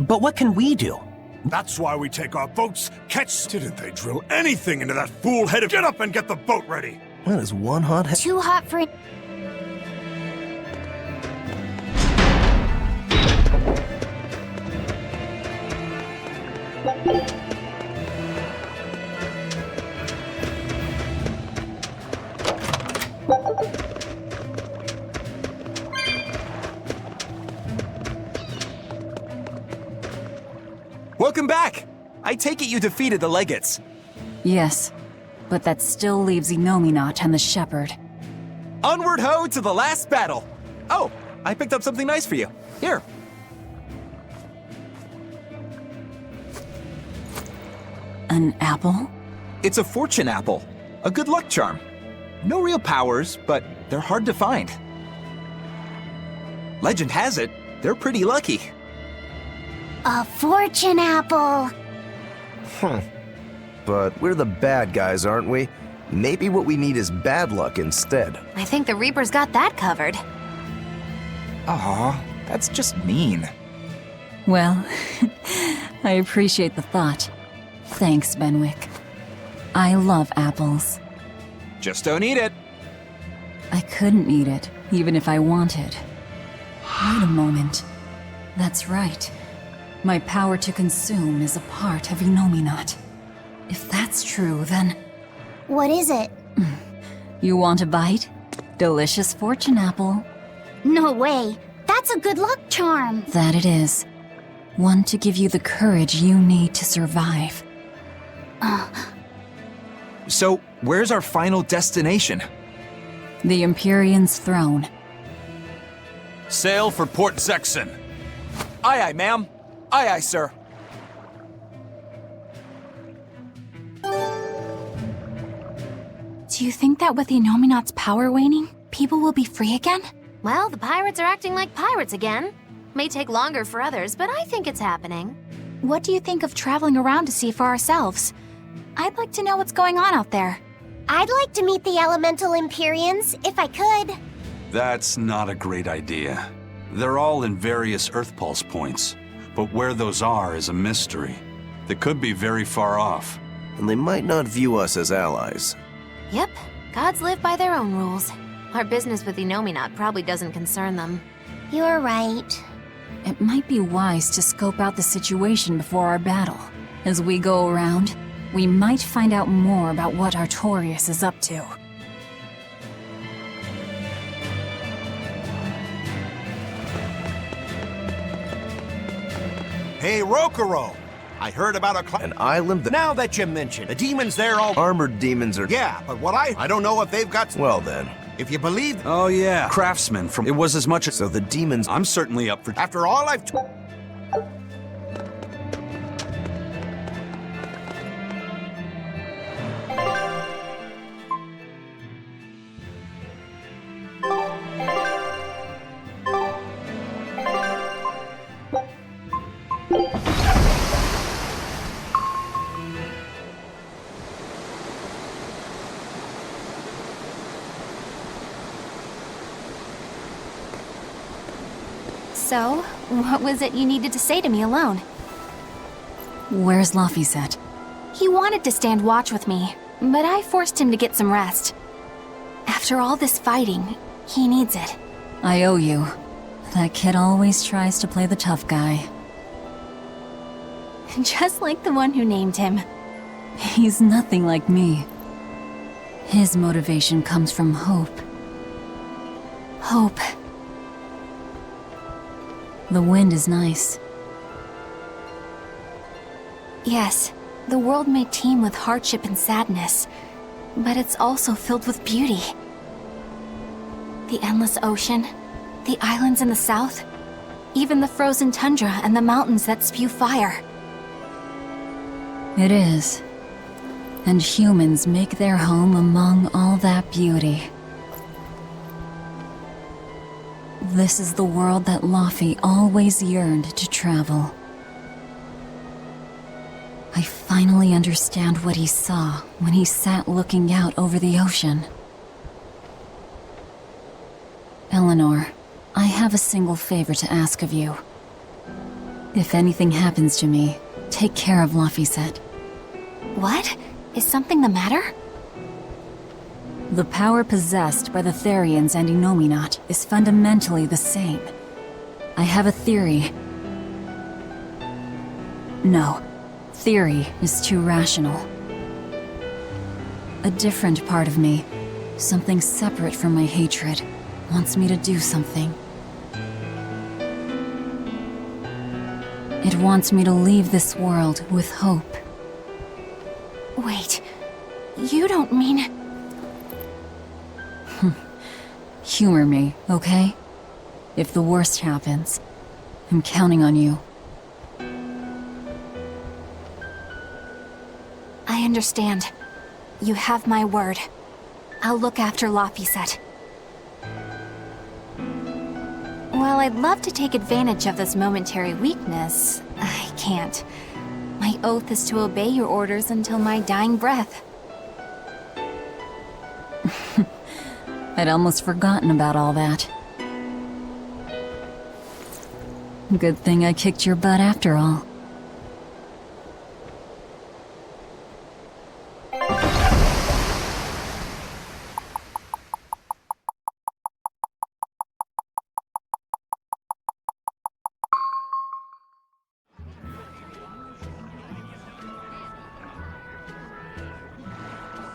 But what can we do? That's why we take our boats, catch... Didn't they drill anything into that fool head of... Get up and get the boat ready! Well, is one hot head... Too hot for... Welcome back! I take it you defeated the Legates. Yes, but that still leaves Inominat and the Shepherd. Onward ho to the last battle! Oh, I picked up something nice for you. Here. An apple? It's a fortune apple. A good luck charm. No real powers, but they're hard to find. Legend has it, they're pretty lucky. A fortune apple! But we're the bad guys, aren't we? Maybe what we need is bad luck instead. I think the Reaper's got that covered. Aw, that's just mean. Well, I appreciate the thought. Thanks, Benwick. I love apples. Just don't eat it. I couldn't eat it, even if I wanted. Wait a moment. That's right. My power to consume is a part of Inominat. If that's true, then... What is it? You want a bite? Delicious fortune apple. No way! That's a good luck charm! That it is. One to give you the courage you need to survive. So, where's our final destination? The Empyrean's throne. Sail for Port Zexon. Aye, aye, ma'am. Aye, aye, sir. Do you think that with the Innominaut's power waning, people will be free again? Well, the pirates are acting like pirates again. May take longer for others, but I think it's happening. What do you think of traveling around to see for ourselves? I'd like to know what's going on out there. I'd like to meet the elemental Empyreans, if I could. That's not a great idea. They're all in various Earth Pulse points, but where those are is a mystery. They could be very far off. And they might not view us as allies. Yep, gods live by their own rules. Our business with Innominaut probably doesn't concern them. You're right. It might be wise to scope out the situation before our battle. As we go around, we might find out more about what Artorias is up to. Hey, Rokuro! I heard about an island that... Now that you mention, the demons there all... Armored demons are... Yeah, but what I don't know if they've got... Well then. If you believe... Oh yeah, craftsman from... It was as much as... So the demons... I'm certainly up for... After all I've... So, what was it you needed to say to me alone? Where's Laphicet? He wanted to stand watch with me, but I forced him to get some rest. After all this fighting, he needs it. I owe you. That kid always tries to play the tough guy. Just like the one who named him. He's nothing like me. His motivation comes from hope. Hope. The wind is nice. Yes, the world may teem with hardship and sadness, but it's also filled with beauty. The endless ocean, the islands in the south, even the frozen tundra and the mountains that spew fire. It is. And humans make their home among all that beauty. This is the world that Laphi always yearned to travel. I finally understand what he saw when he sat looking out over the ocean. Eleanor, I have a single favor to ask of you. If anything happens to me, take care of Laphicet. What? Is something the matter? The power possessed by the Therians and Innominaut is fundamentally the same. I have a theory. No, theory is too rational. A different part of me, something separate from my hatred, wants me to do something. It wants me to leave this world with hope. Wait, you don't mean... Humor me, okay? If the worst happens, I'm counting on you. I understand. You have my word. I'll look after Laphicet. While I'd love to take advantage of this momentary weakness, I can't. My oath is to obey your orders until my dying breath. I'd almost forgotten about all that. Good thing I kicked your butt after all.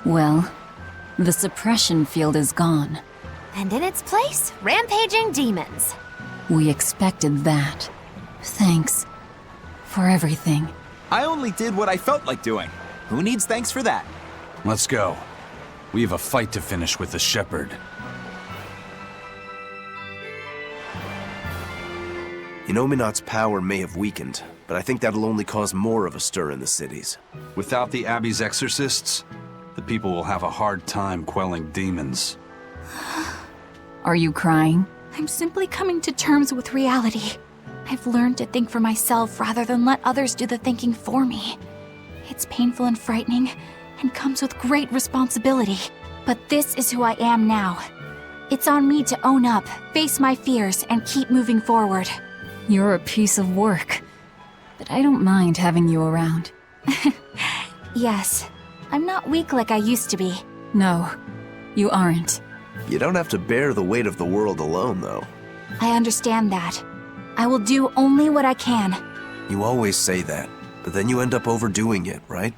Well, the suppression field is gone. And in its place, rampaging demons. We expected that. Thanks for everything. I only did what I felt like doing. Who needs thanks for that? Let's go. We have a fight to finish with the Shepherd. Innominaut's power may have weakened, but I think that'll only cause more of a stir in the cities. Without the Abbey's exorcists, The people will have a hard time quelling demons. Are you crying? I'm simply coming to terms with reality. I've learned to think for myself rather than let others do the thinking for me. It's painful and frightening, and comes with great responsibility. But this is who I am now. It's on me to own up, face my fears, and keep moving forward. You're a piece of work, but I don't mind having you around. Yes, I'm not weak like I used to be. No, you aren't. You don't have to bear the weight of the world alone, though. I understand that. I will do only what I can. You always say that, but then you end up overdoing it, right?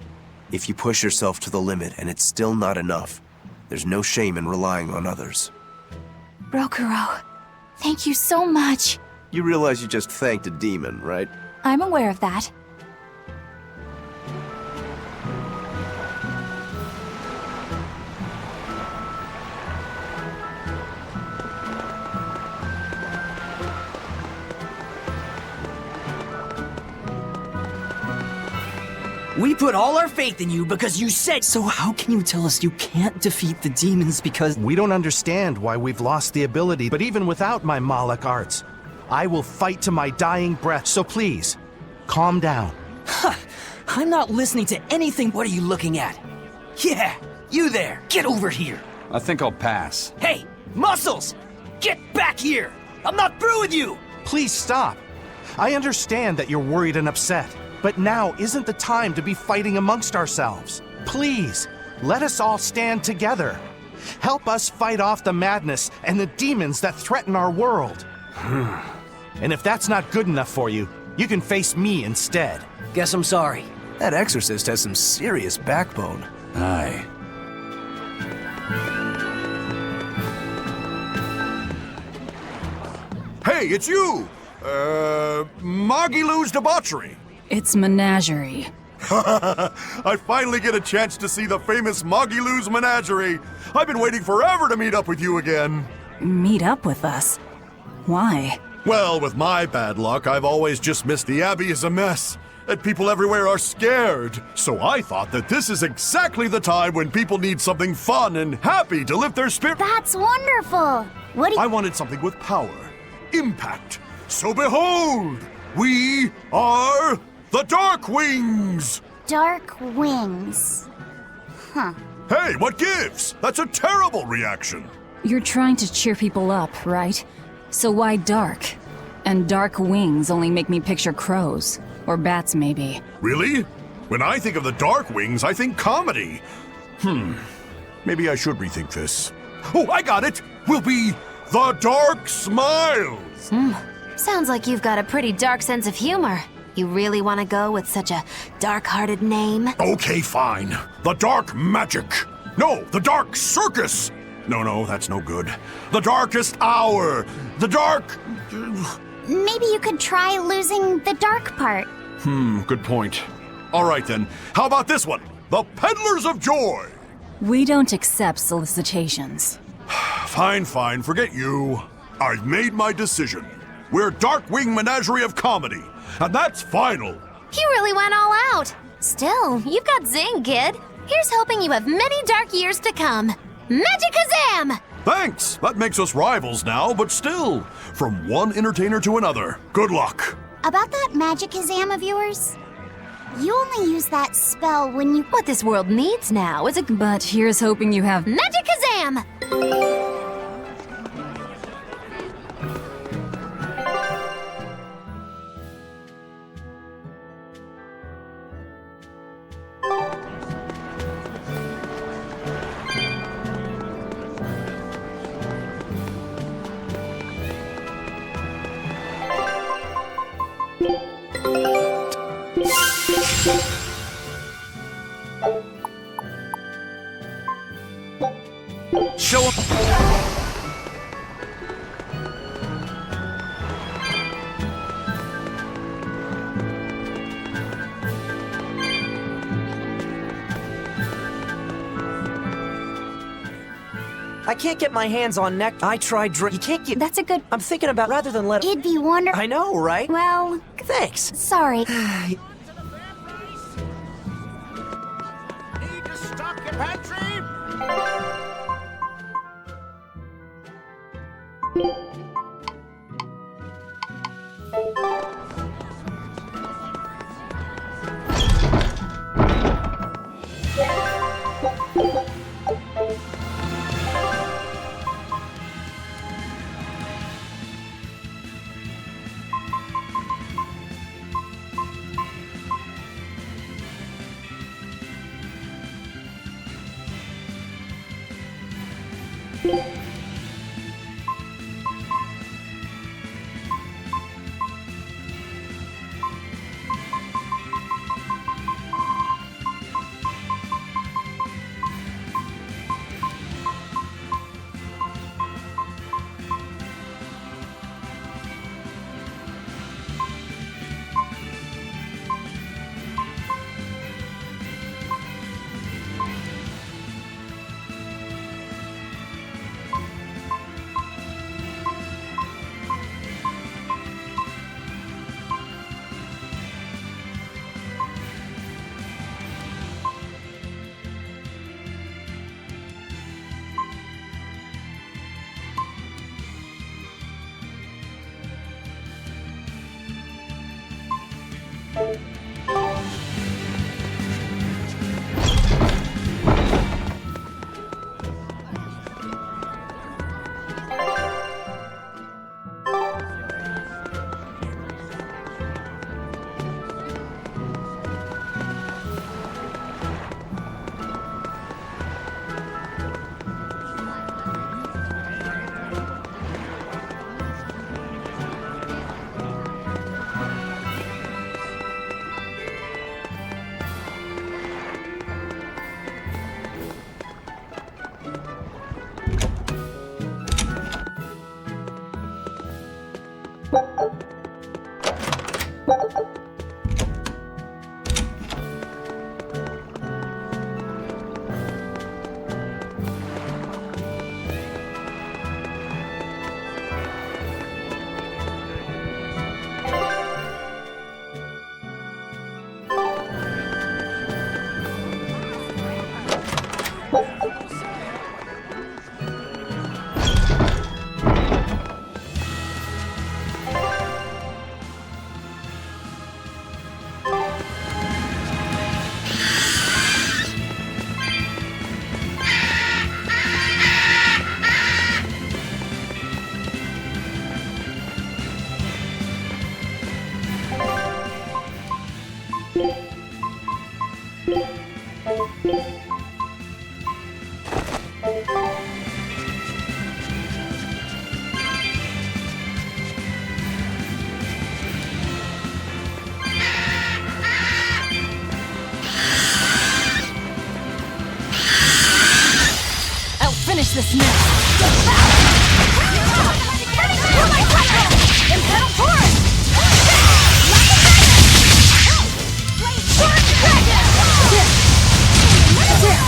If you push yourself to the limit and it's still not enough, there's no shame in relying on others. Rokuro, thank you so much. You realize you just thanked a demon, right? I'm aware of that. We put all our faith in you because you said— So how can you tell us you can't defeat the demons because— We don't understand why we've lost the ability, but even without my Malak arts, I will fight to my dying breath, so please, calm down. Huh, I'm not listening to anything. What are you looking at? Yeah, you there, get over here. I think I'll pass. Hey, Muscles! Get back here! I'm not through with you! Please stop. I understand that you're worried and upset, but now isn't the time to be fighting amongst ourselves. Please, let us all stand together. Help us fight off the madness and the demons that threaten our world. And if that's not good enough for you, you can face me instead. Guess I'm sorry. That exorcist has some serious backbone. Aye. Hey, it's you! Magilou's debauchery. It's menagerie. I finally get a chance to see the famous Magilou's menagerie. I've been waiting forever to meet up with you again. Meet up with us? Why? Well, with my bad luck, I've always just missed the Abbey as a mess, and people everywhere are scared. So I thought that this is exactly the time when people need something fun and happy to lift their spirit. That's wonderful! What do you— I wanted something with power, impact. So behold, we are the Dark Wings! Dark Wings. Huh. Hey, what gives? That's a terrible reaction. You're trying to cheer people up, right? So why dark? And dark wings only make me picture crows. Or bats, maybe. Really? When I think of the Dark Wings, I think comedy. Maybe I should rethink this. Oh, I got it! We'll be the Dark Smiles! Sounds like you've got a pretty dark sense of humor. You really want to go with such a dark-hearted name? Okay, fine. The Dark Magic. No, the Dark Circus. No, that's no good. The Darkest Hour. The Dark... Maybe you could try losing the dark part. Good point. All right then, how about this one? The Peddlers of Joy. We don't accept solicitations. Fine, forget you. I've made my decision. We're Darkwing Menagerie of Comedy, and that's final. You really went all out. Still, you've got zing, kid. Here's hoping you have many dark years to come. Magikazam! Thanks! That makes us rivals now, but still, from one entertainer to another. Good luck. About that Magikazam of yours? You only use that spell when you— What this world needs now is a— But here's hoping you have— Magikazam! Show up. I can't get my hands on neck. I tried You can't get— That's a good— I'm thinking about rather than let— It'd be wonderful. I know, right? Well, Thanks. sorry. Need to stock your pantry? Finish this now! You're my rival! Impedal Taurus! Sword Dragon! Spyro!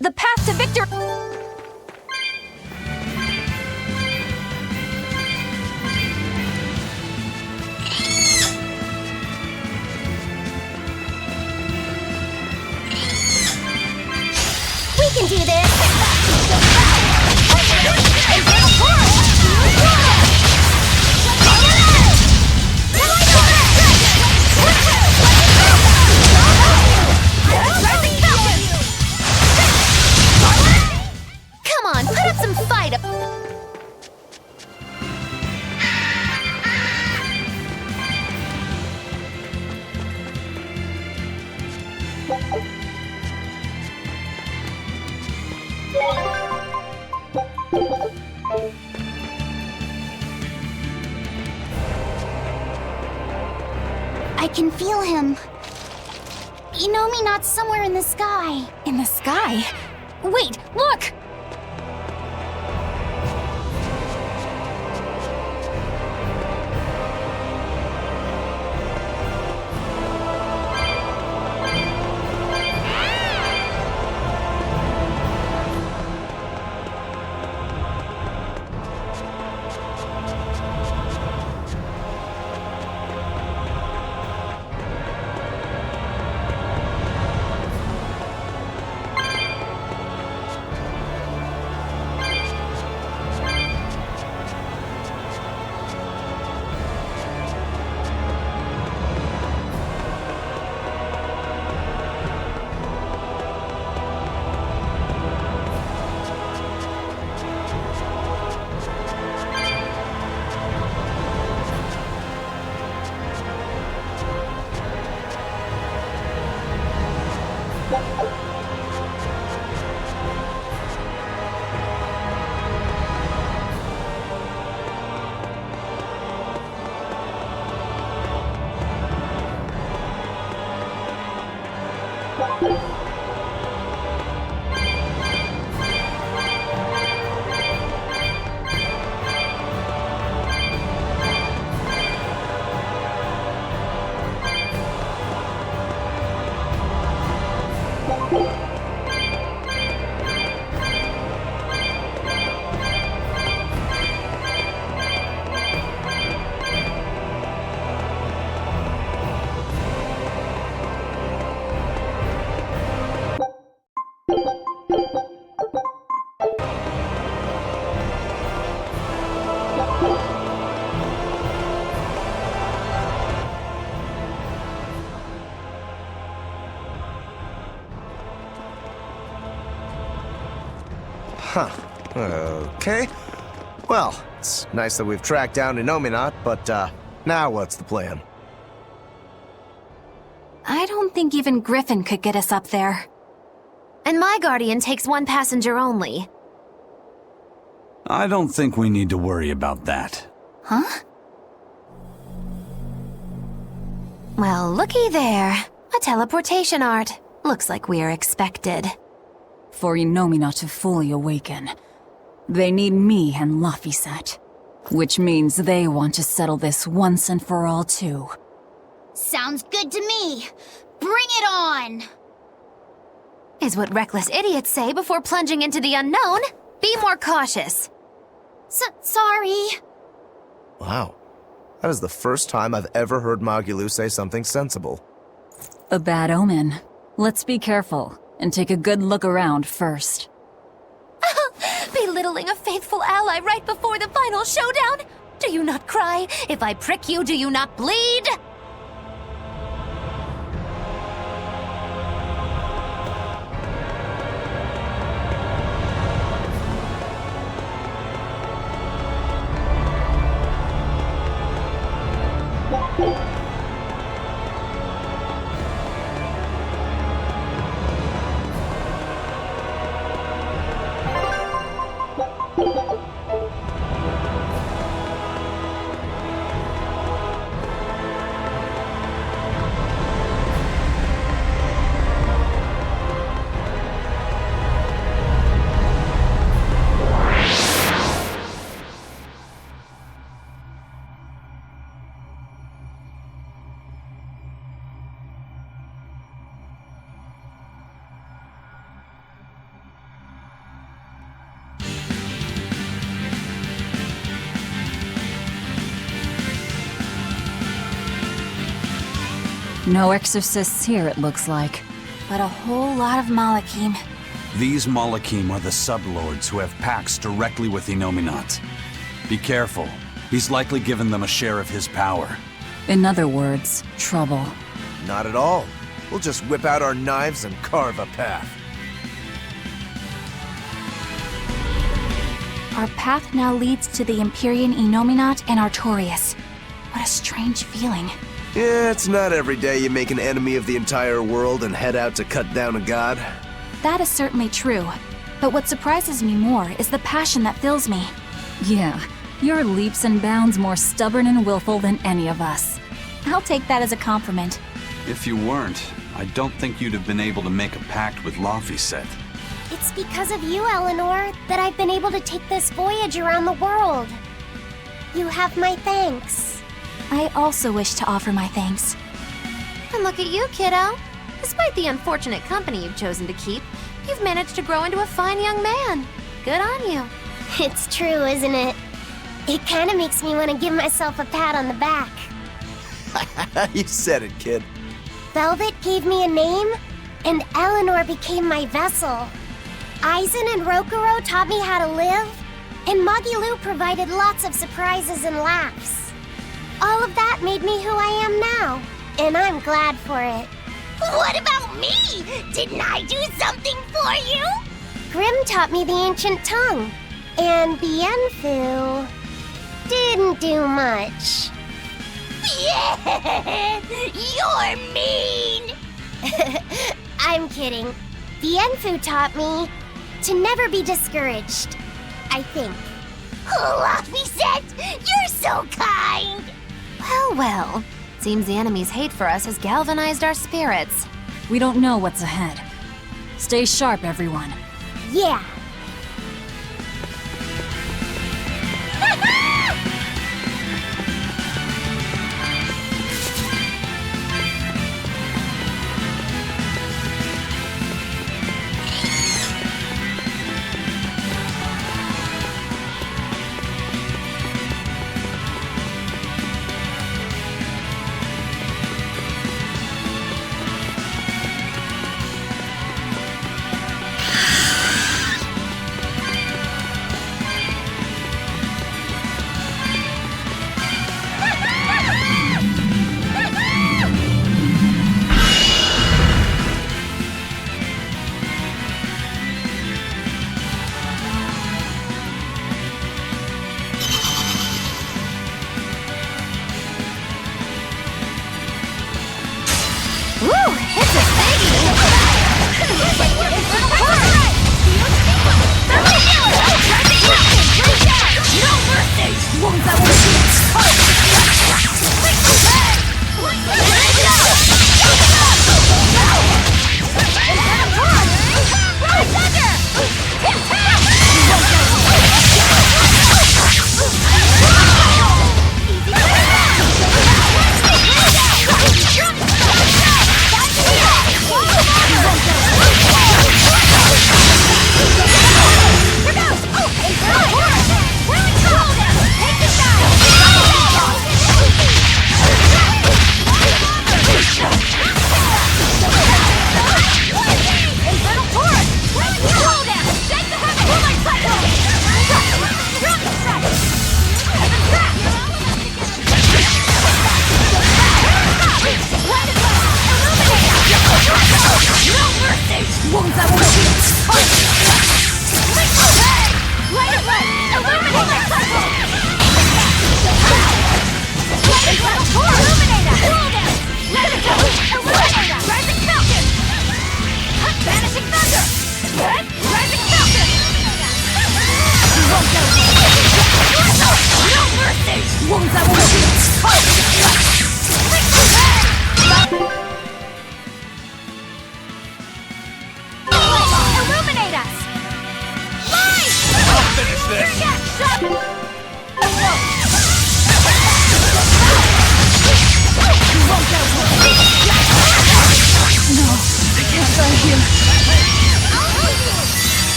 The path to victory! We can do this! Come on, put up some fight! I can feel him. Not somewhere in the sky. In the sky? Wait, look! Huh. Okay. Well, it's nice that we've tracked down Innominat, but, now what's the plan? I don't think even Griffin could get us up there. And my Guardian takes one passenger only. I don't think we need to worry about that. Huh? Well, looky there. A teleportation art. Looks like we are expected. For Innominat to fully awaken, they need me and Laphicet. Which means they want to settle this once and for all, too. Sounds good to me. Bring it on! Is what reckless idiots say before plunging into the unknown. Be more cautious. Sorry. Wow. That is the first time I've ever heard Magilou say something sensible. A bad omen. Let's be careful, and take a good look around first. Belittling a faithful ally right before the final showdown? Do you not cry? If I prick you, do you not bleed? No exorcists here, it looks like. But a whole lot of Malakim. These Malakim are the sublords who have pacts directly with Innominat. Be careful. He's likely given them a share of his power. In other words, trouble. Not at all. We'll just whip out our knives and carve a path. Our path now leads to the Empyrean Innominat and Artorias. What a strange feeling. Yeah, it's not every day you make an enemy of the entire world and head out to cut down a god. That is certainly true. But what surprises me more is the passion that fills me. Yeah, you're leaps and bounds more stubborn and willful than any of us. I'll take that as a compliment. If you weren't, I don't think you'd have been able to make a pact with Laphicet. It's because of you, Eleanor, that I've been able to take this voyage around the world. You have my thanks. I also wish to offer my thanks. And look at you, kiddo. Despite the unfortunate company you've chosen to keep, you've managed to grow into a fine young man. Good on you. It's true, isn't it? It kind of makes me want to give myself a pat on the back. You said it, kid. Velvet gave me a name, and Eleanor became my vessel. Aizen and Rokuro taught me how to live, and Magilou provided lots of surprises and laughs. All of that made me who I am now, and I'm glad for it. What about me? Didn't I do something for you? Grimm taught me the ancient tongue, and Bienfu didn't do much. Yeah, you're mean! I'm kidding. Bienfu taught me to never be discouraged, I think. Laphicet, you're so kind! Well, well. Seems the enemy's hate for us has galvanized our spirits. We don't know what's ahead. Stay sharp, everyone. Yeah.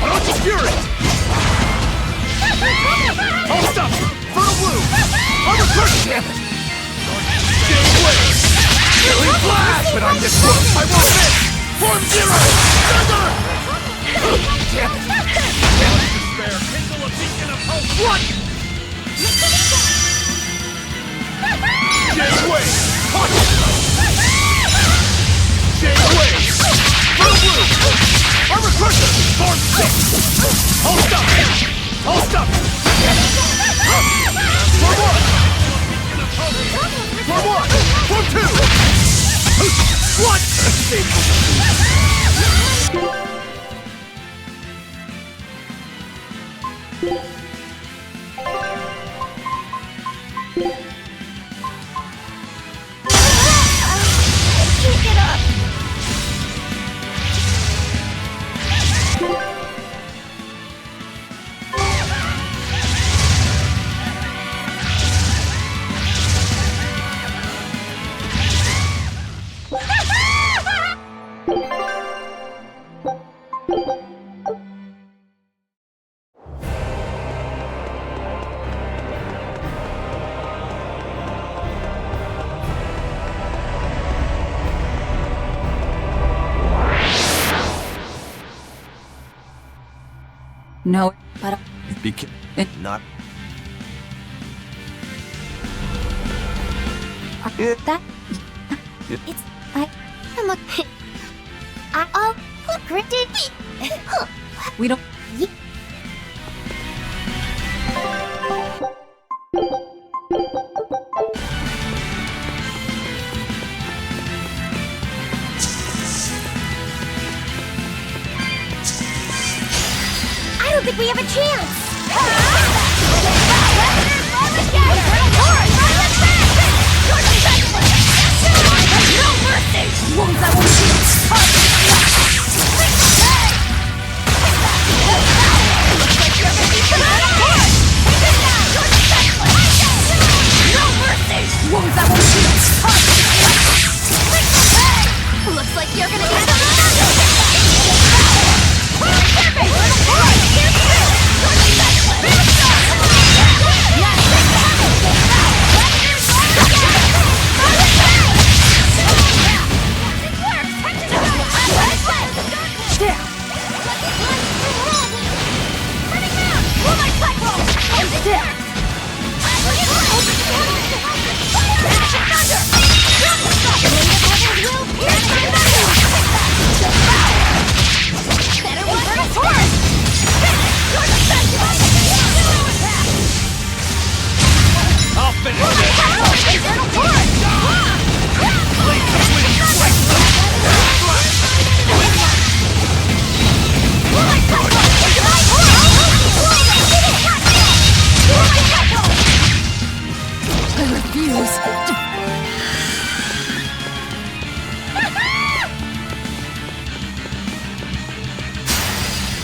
Orochi Fury! Hold up! Fertile Bloom! Armor Curse! Damn it! Really flash! But I'm this close! I won't miss! Form Zero! Thunder! Damn it! Damn it! Despair! Kindle a beacon of hope! What? J-Wave! J-Wave! Fertile Bloom! Armor Crusher! Form 6! Hold up! Hold up! Form 1! Form 1! Form 2! What? Keep it up! No, but not. That it's I'm a gritted. We don't. I don't think we have a chance. No mercy! Wounds I won't shoot! No mercy! Wounds I won't shoot! Looks like you're gonna get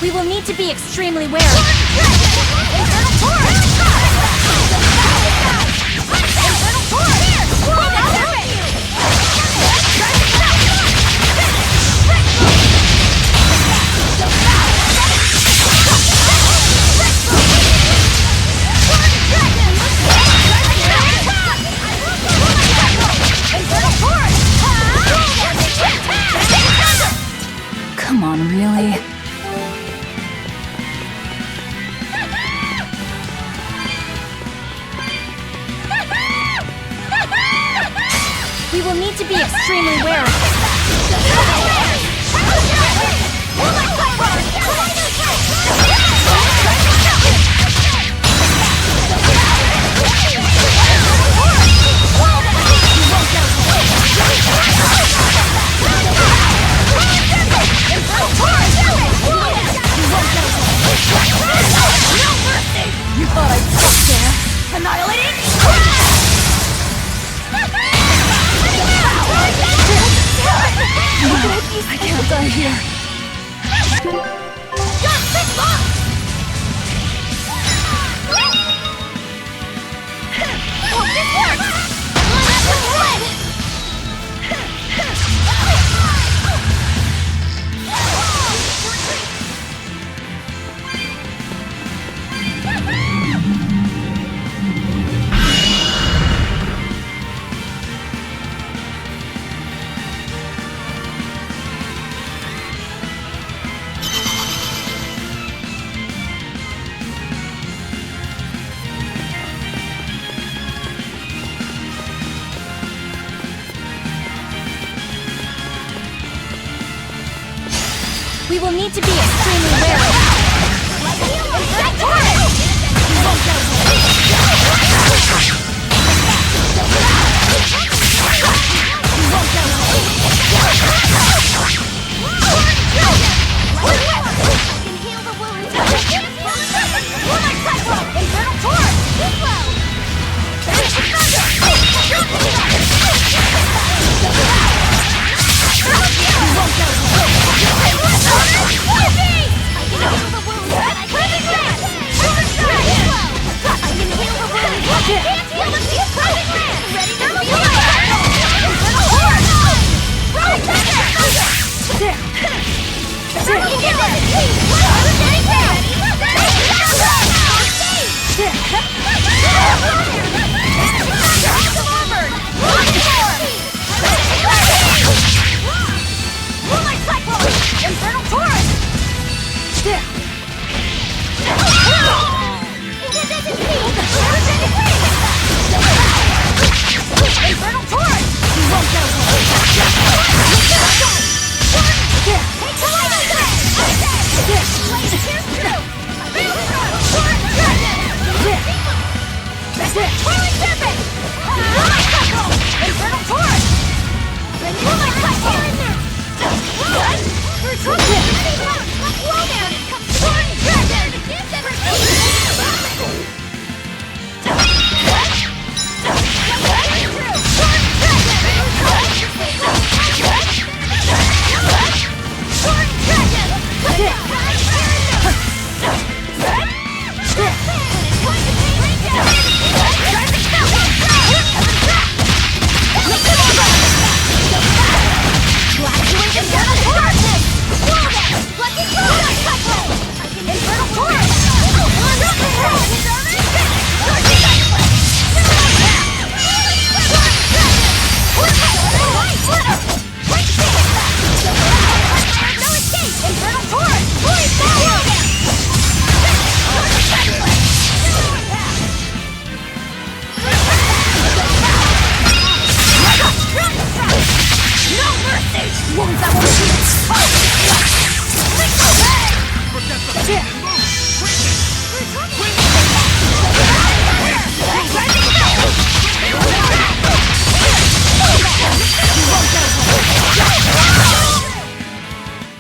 We will need to be extremely wary. Come on, really? We will need to be extremely wary. You thought I'd stop there? Annihilating! I can't die here. We will need to be extremely wary.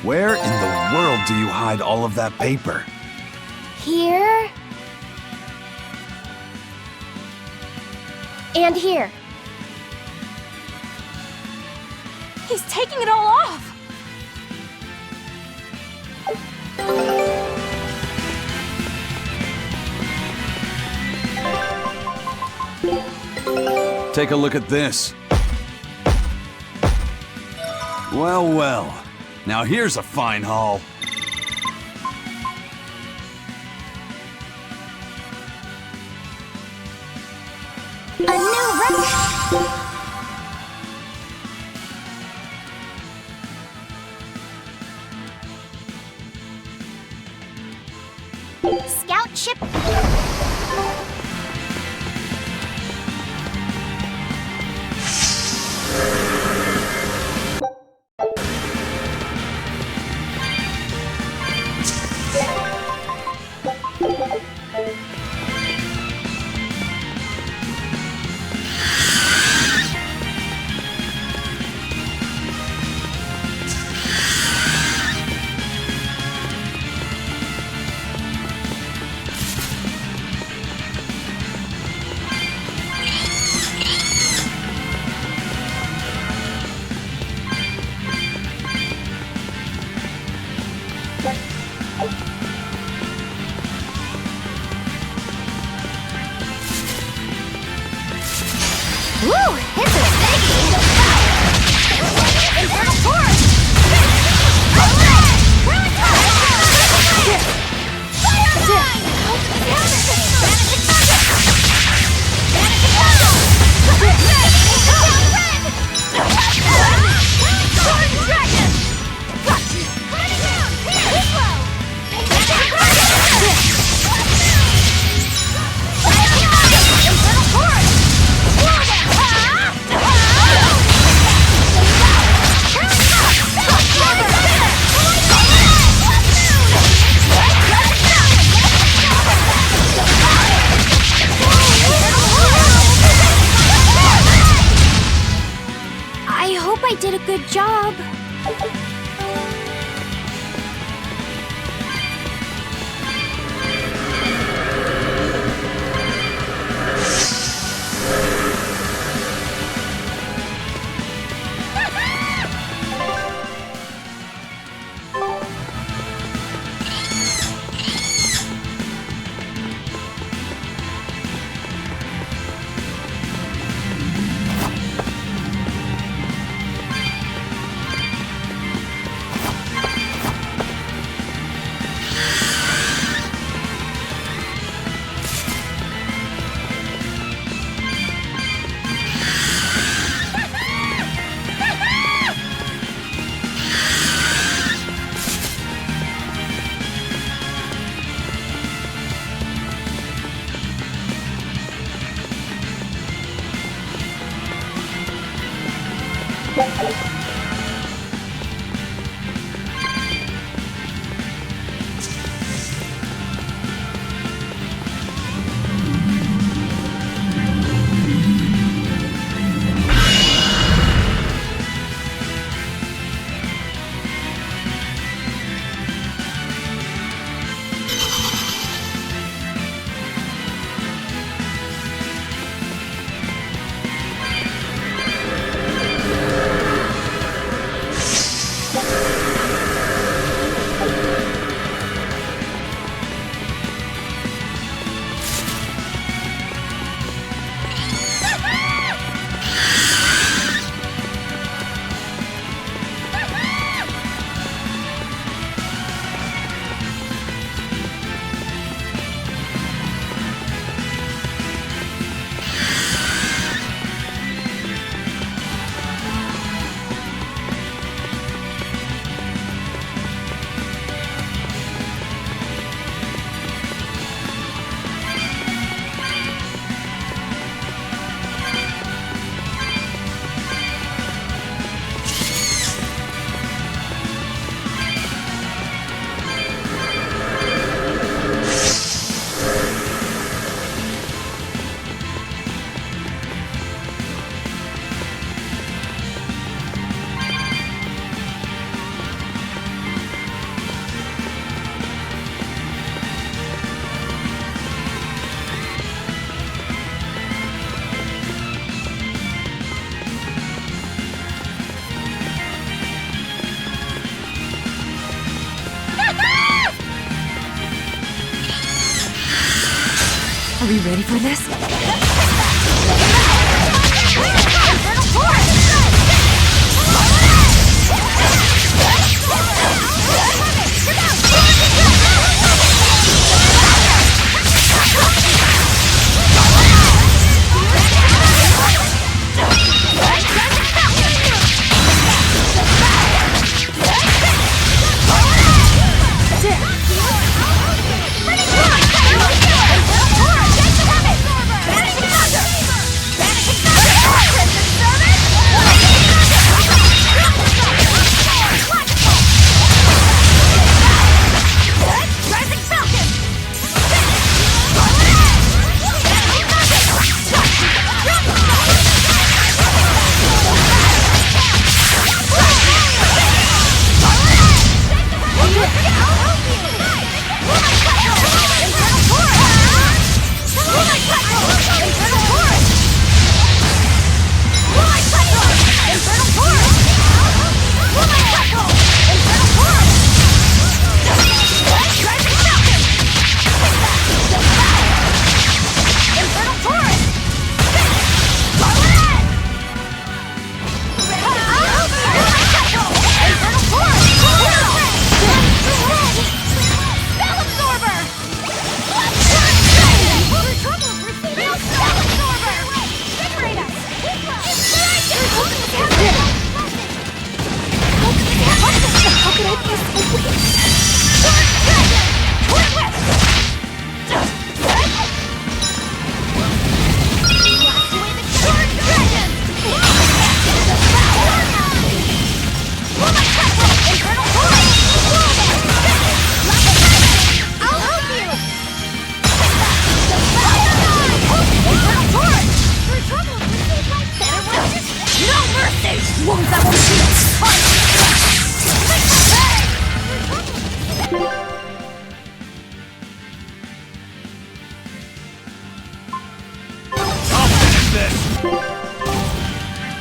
Where in the world do you hide all of that paper? Here. And here. He's taking it all off! Take a look at this. Well, well. Now here's a fine haul. A new record. Scout ship. Woo! It's a biggie! Infernal Torch! Infernal Torch! Are we ready for this?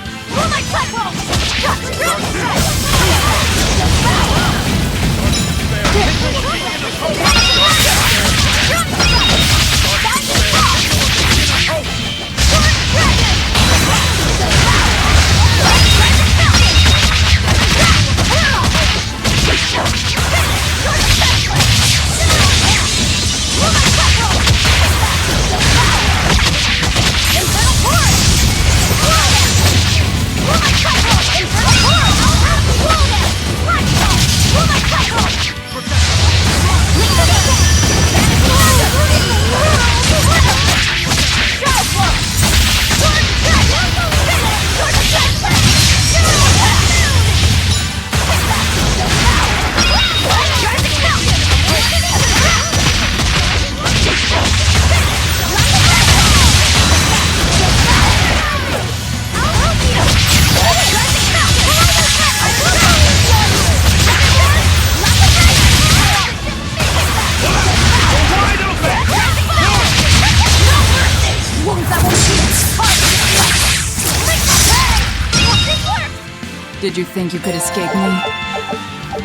Let's go! Did you think you could escape me?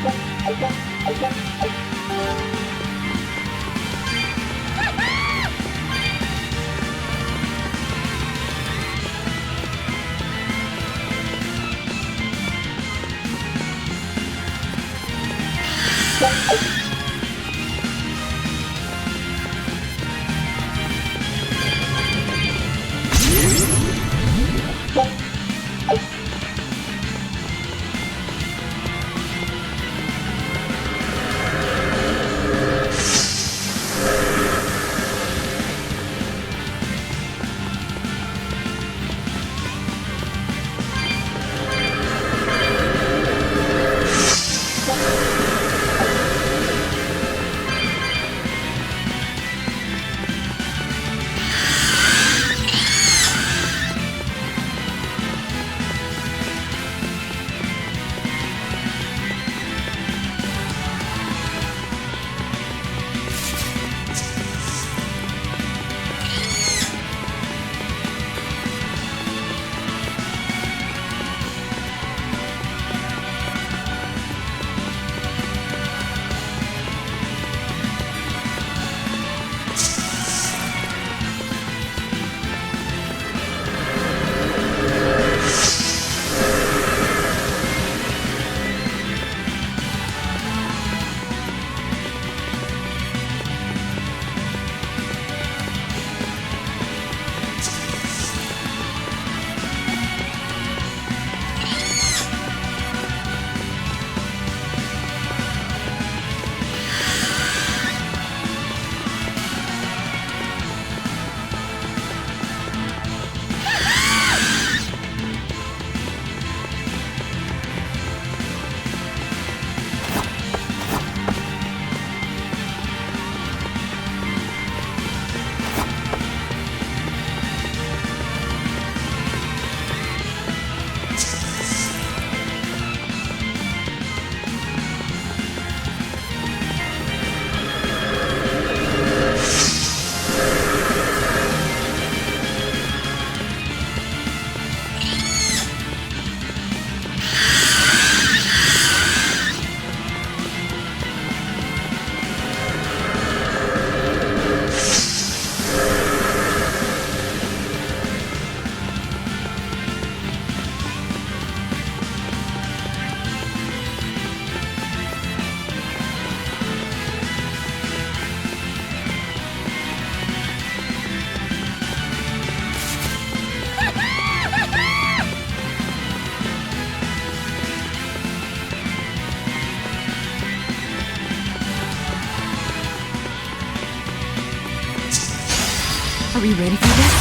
Are we ready for this?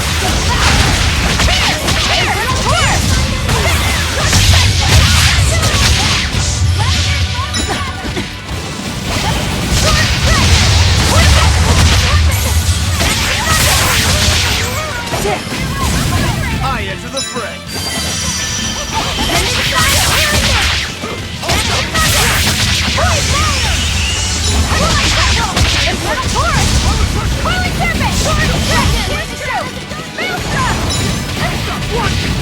I enter the fray. What?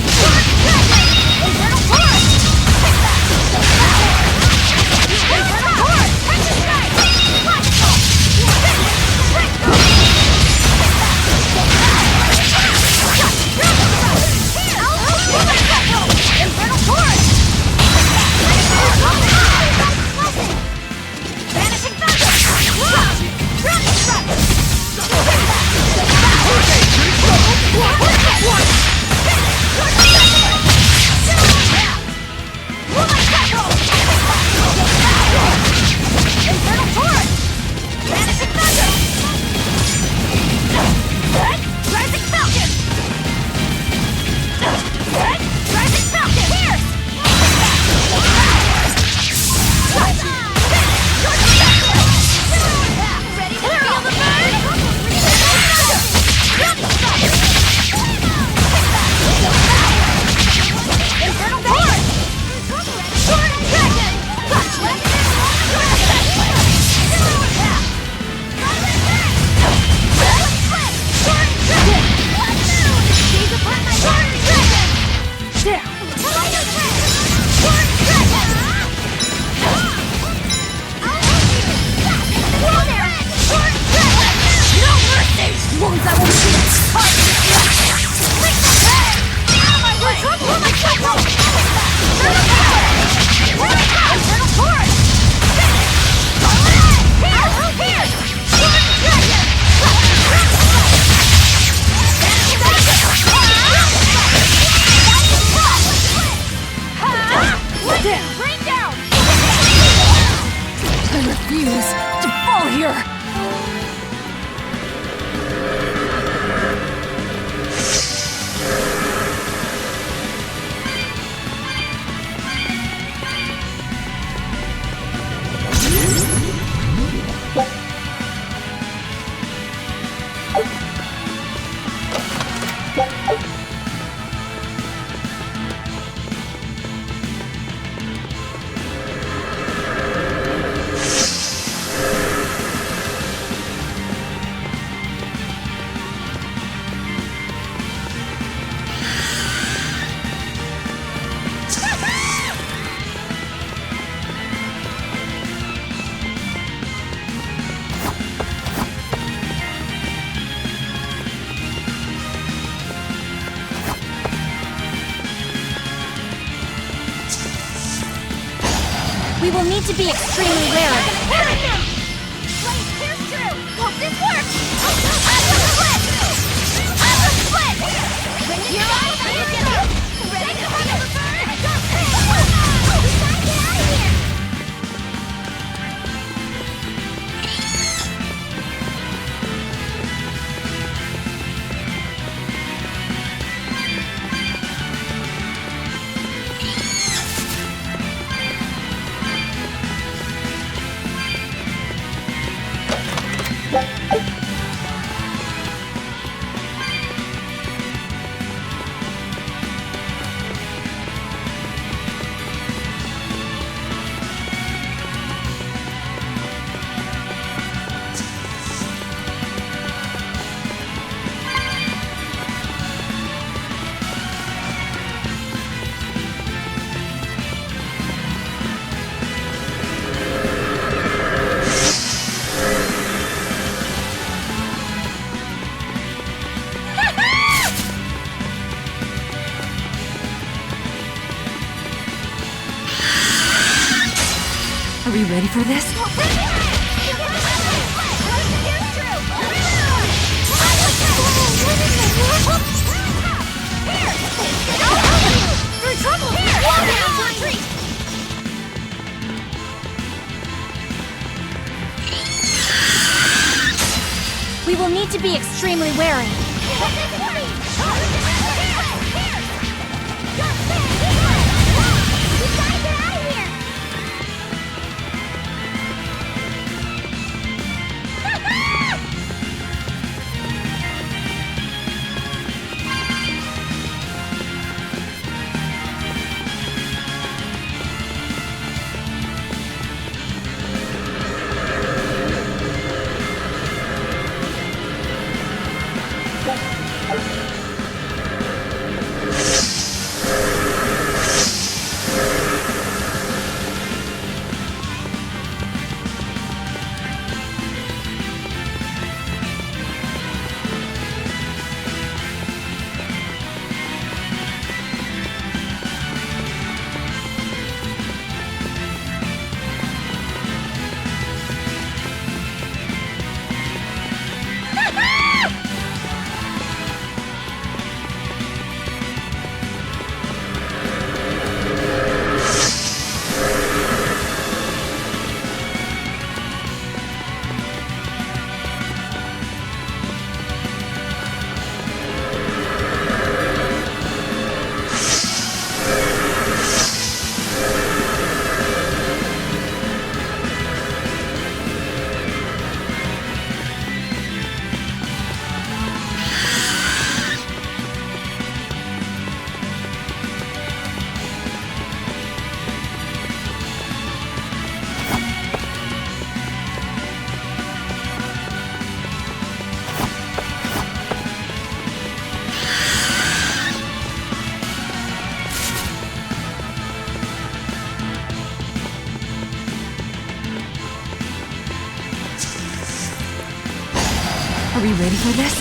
We will need to be extremely wary. Wait, here's true! Hope this works! Split! You're right, ready to run the bird? We gotta get out of here! Are we ready for this? We will need to be extremely wary. Are we ready for this?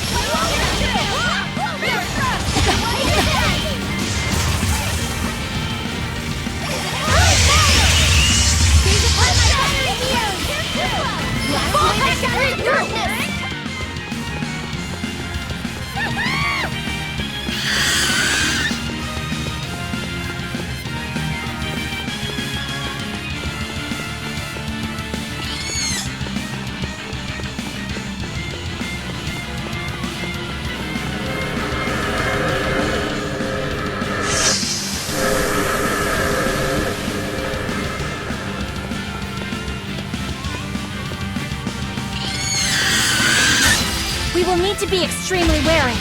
We will need to be extremely wary.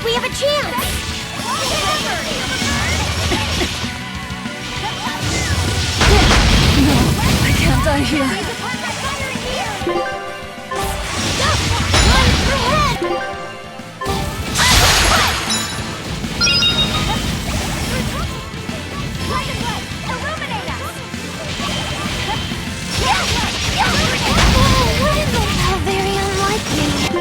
we have a chance! I can't die here. How very unlikely.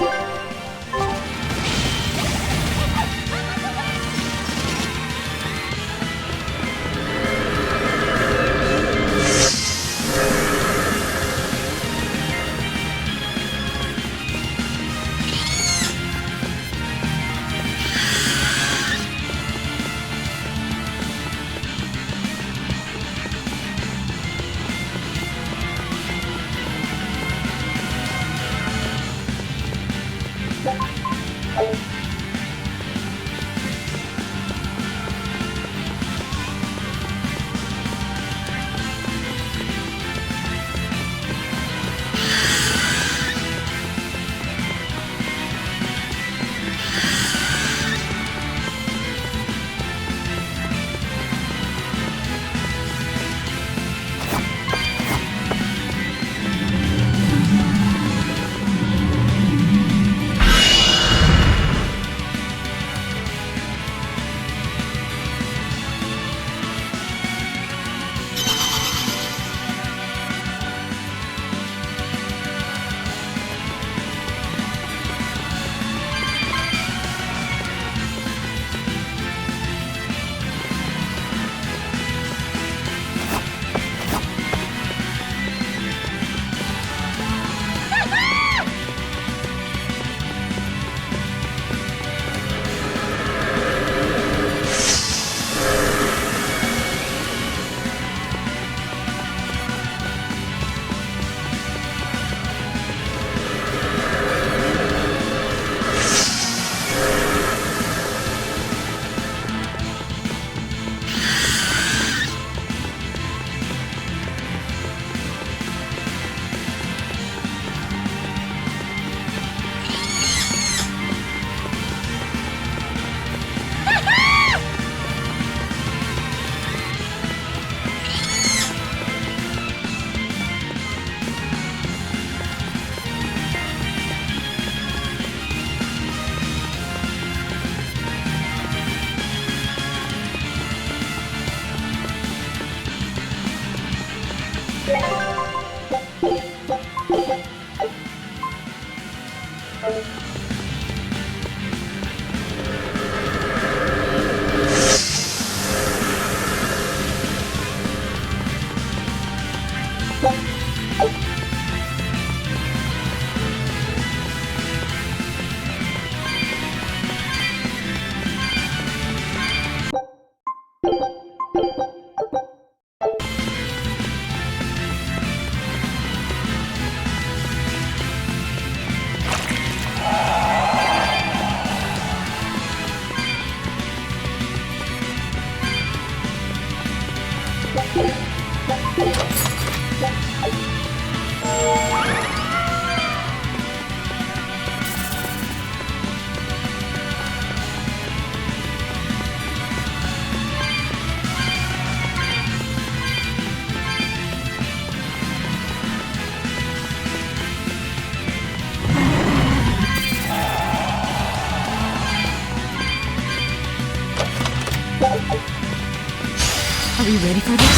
Are we ready for this?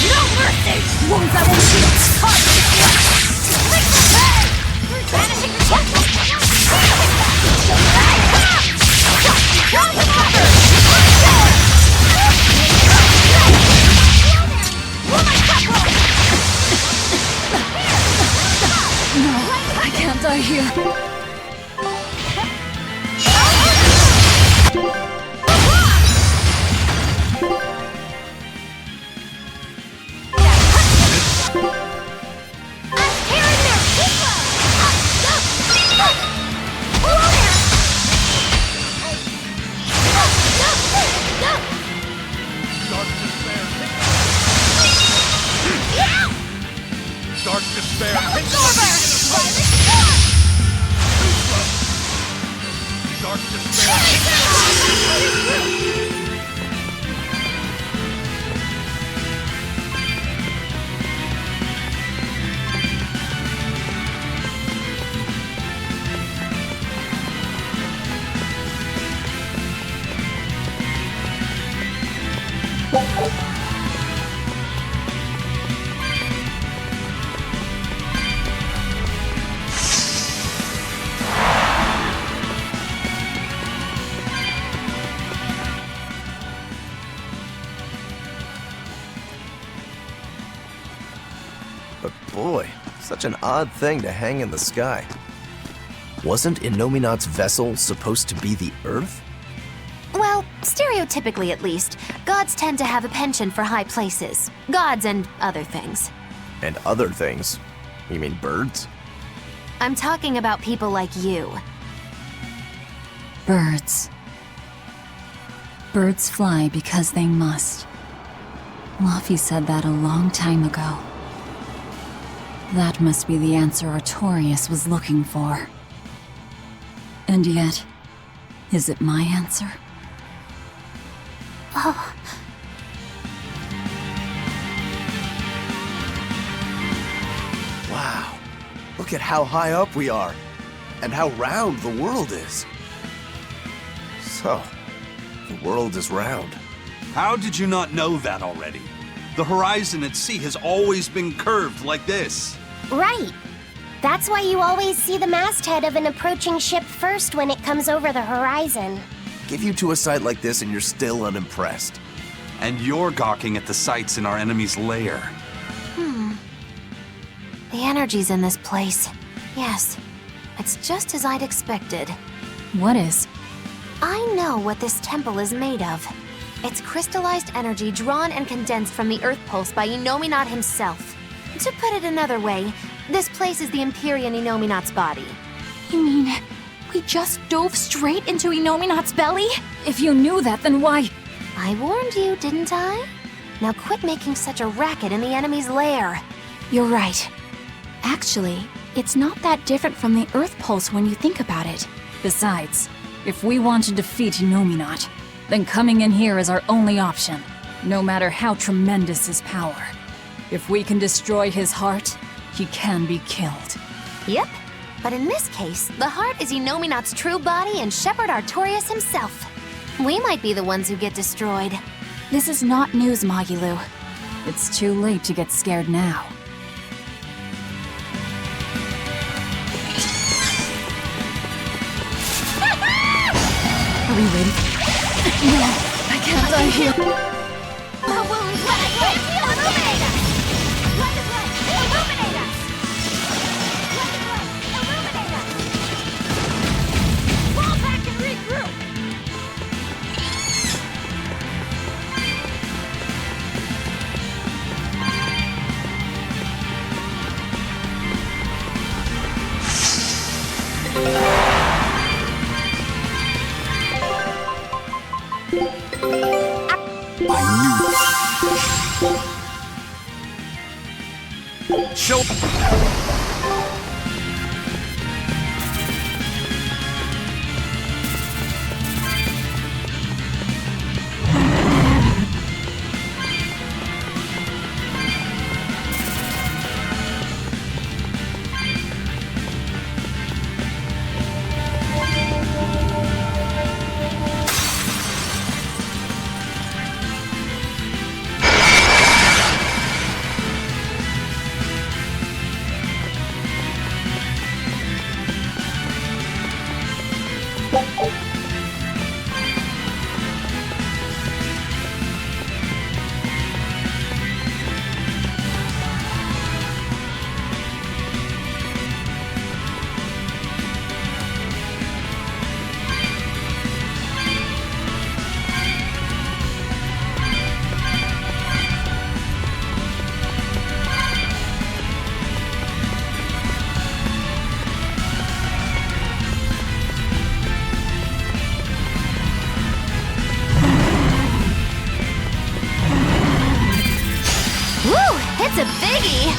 No mercy! Wounds I won't heal! Hard to deflect! Liquid head! Vanishing No, I can't die here. Such an odd thing to hang in the sky. Wasn't Innominat's vessel supposed to be the Earth? Well, stereotypically at least, gods tend to have a penchant for high places. Gods and other things. And other things? You mean birds? I'm talking about people like you. Birds. Birds fly because they must. Luffy said that a long time ago. That must be the answer Artorias was looking for. And yet, is it my answer? Oh. Wow. Look at how high up we are, and how round the world is. So, the world is round. How did you not know that already? The horizon at sea has always been curved like this. Right. That's why you always see the masthead of an approaching ship first when it comes over the horizon. Give you to a sight like this and you're still unimpressed. And you're gawking at the sights in our enemy's lair. The energy's in this place. Yes, it's just as I'd expected. What is? I know what this temple is made of. It's crystallized energy drawn and condensed from the Earth Pulse by Innominat himself. To put it another way, this place is the Empyrean Innominat's body. You mean, we just dove straight into Innominat's belly? If you knew that, then why? I warned you, didn't I? Now quit making such a racket in the enemy's lair. You're right. Actually, it's not that different from the Earth Pulse when you think about it. Besides, if we want to defeat Innominat, then coming in here is our only option, no matter how tremendous his power. If we can destroy his heart, he can be killed. Yep, but in this case, the heart is Innominat's true body and Shepherd Artorias himself. We might be the ones who get destroyed. This is not news, Magilu. It's too late to get scared now. Are we ready? No, I can't die here. The wounds let it illuminate us! Let it illuminate us! Let it illuminate us! Fall back and regroup! Show. It's a biggie!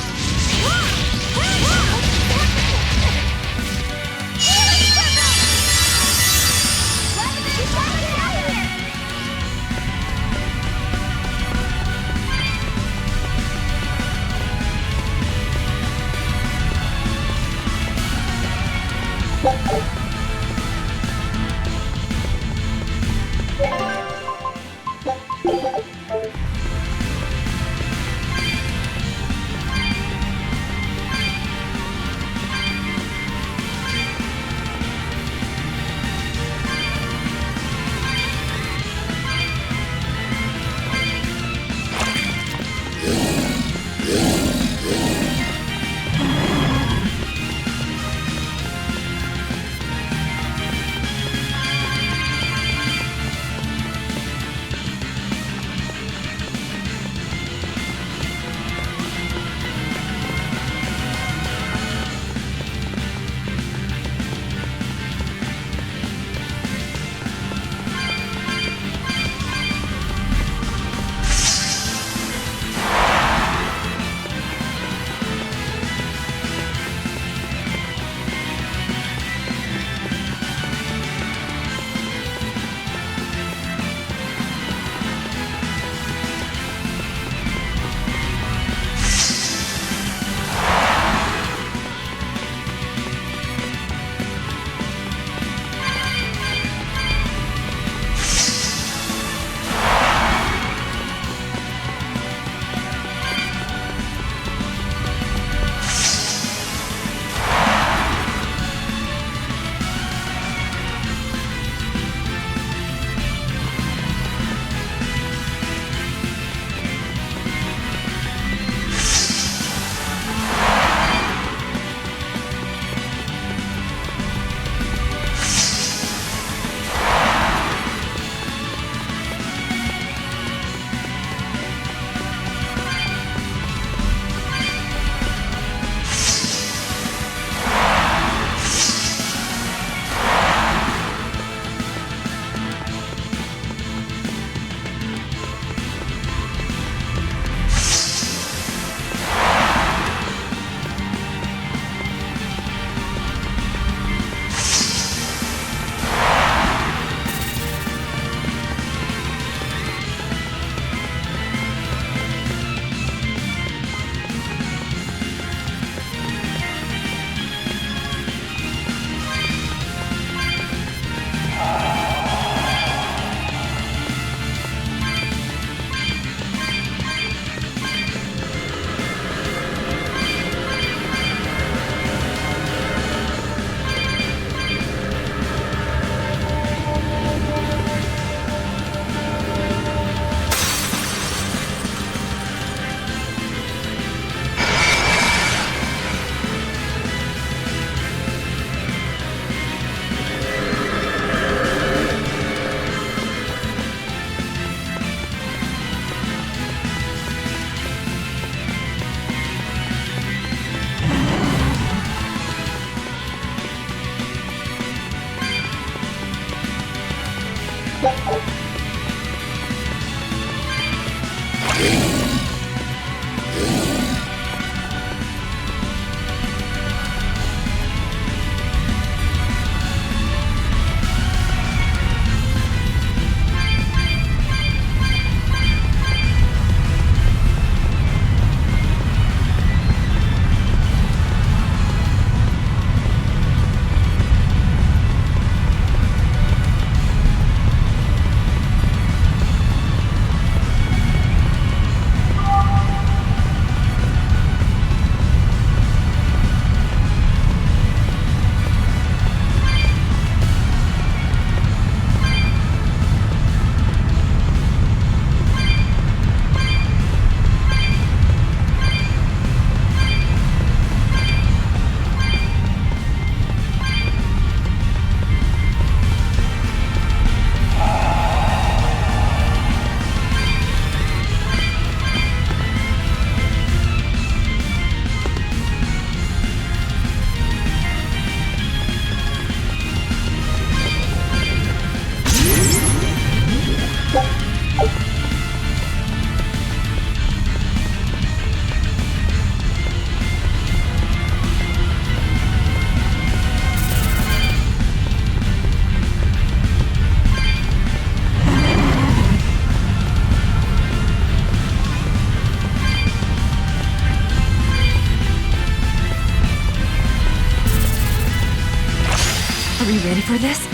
Are we ready for this?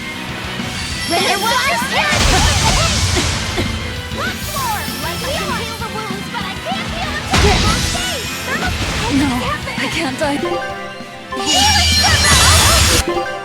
Ready to fire? Rock floor! I can heal the wounds, but I can't heal the pain on stage! There must be something No, happening! I can't die. Healing circle!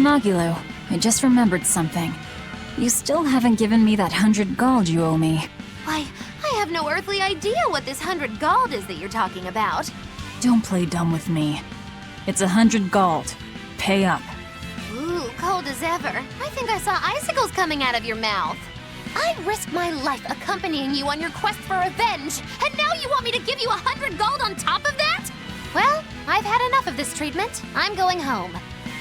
Magilu, I just remembered something. You still haven't given me that 100 gold you owe me. Why, I have no earthly idea what this 100 gold is that you're talking about. Don't play dumb with me. It's 100 gold. Pay up. Ooh, cold as ever. I think I saw icicles coming out of your mouth. I risked my life accompanying you on your quest for revenge, and now you want me to give you 100 gold on top of that? Well, I've had enough of this treatment. I'm going home.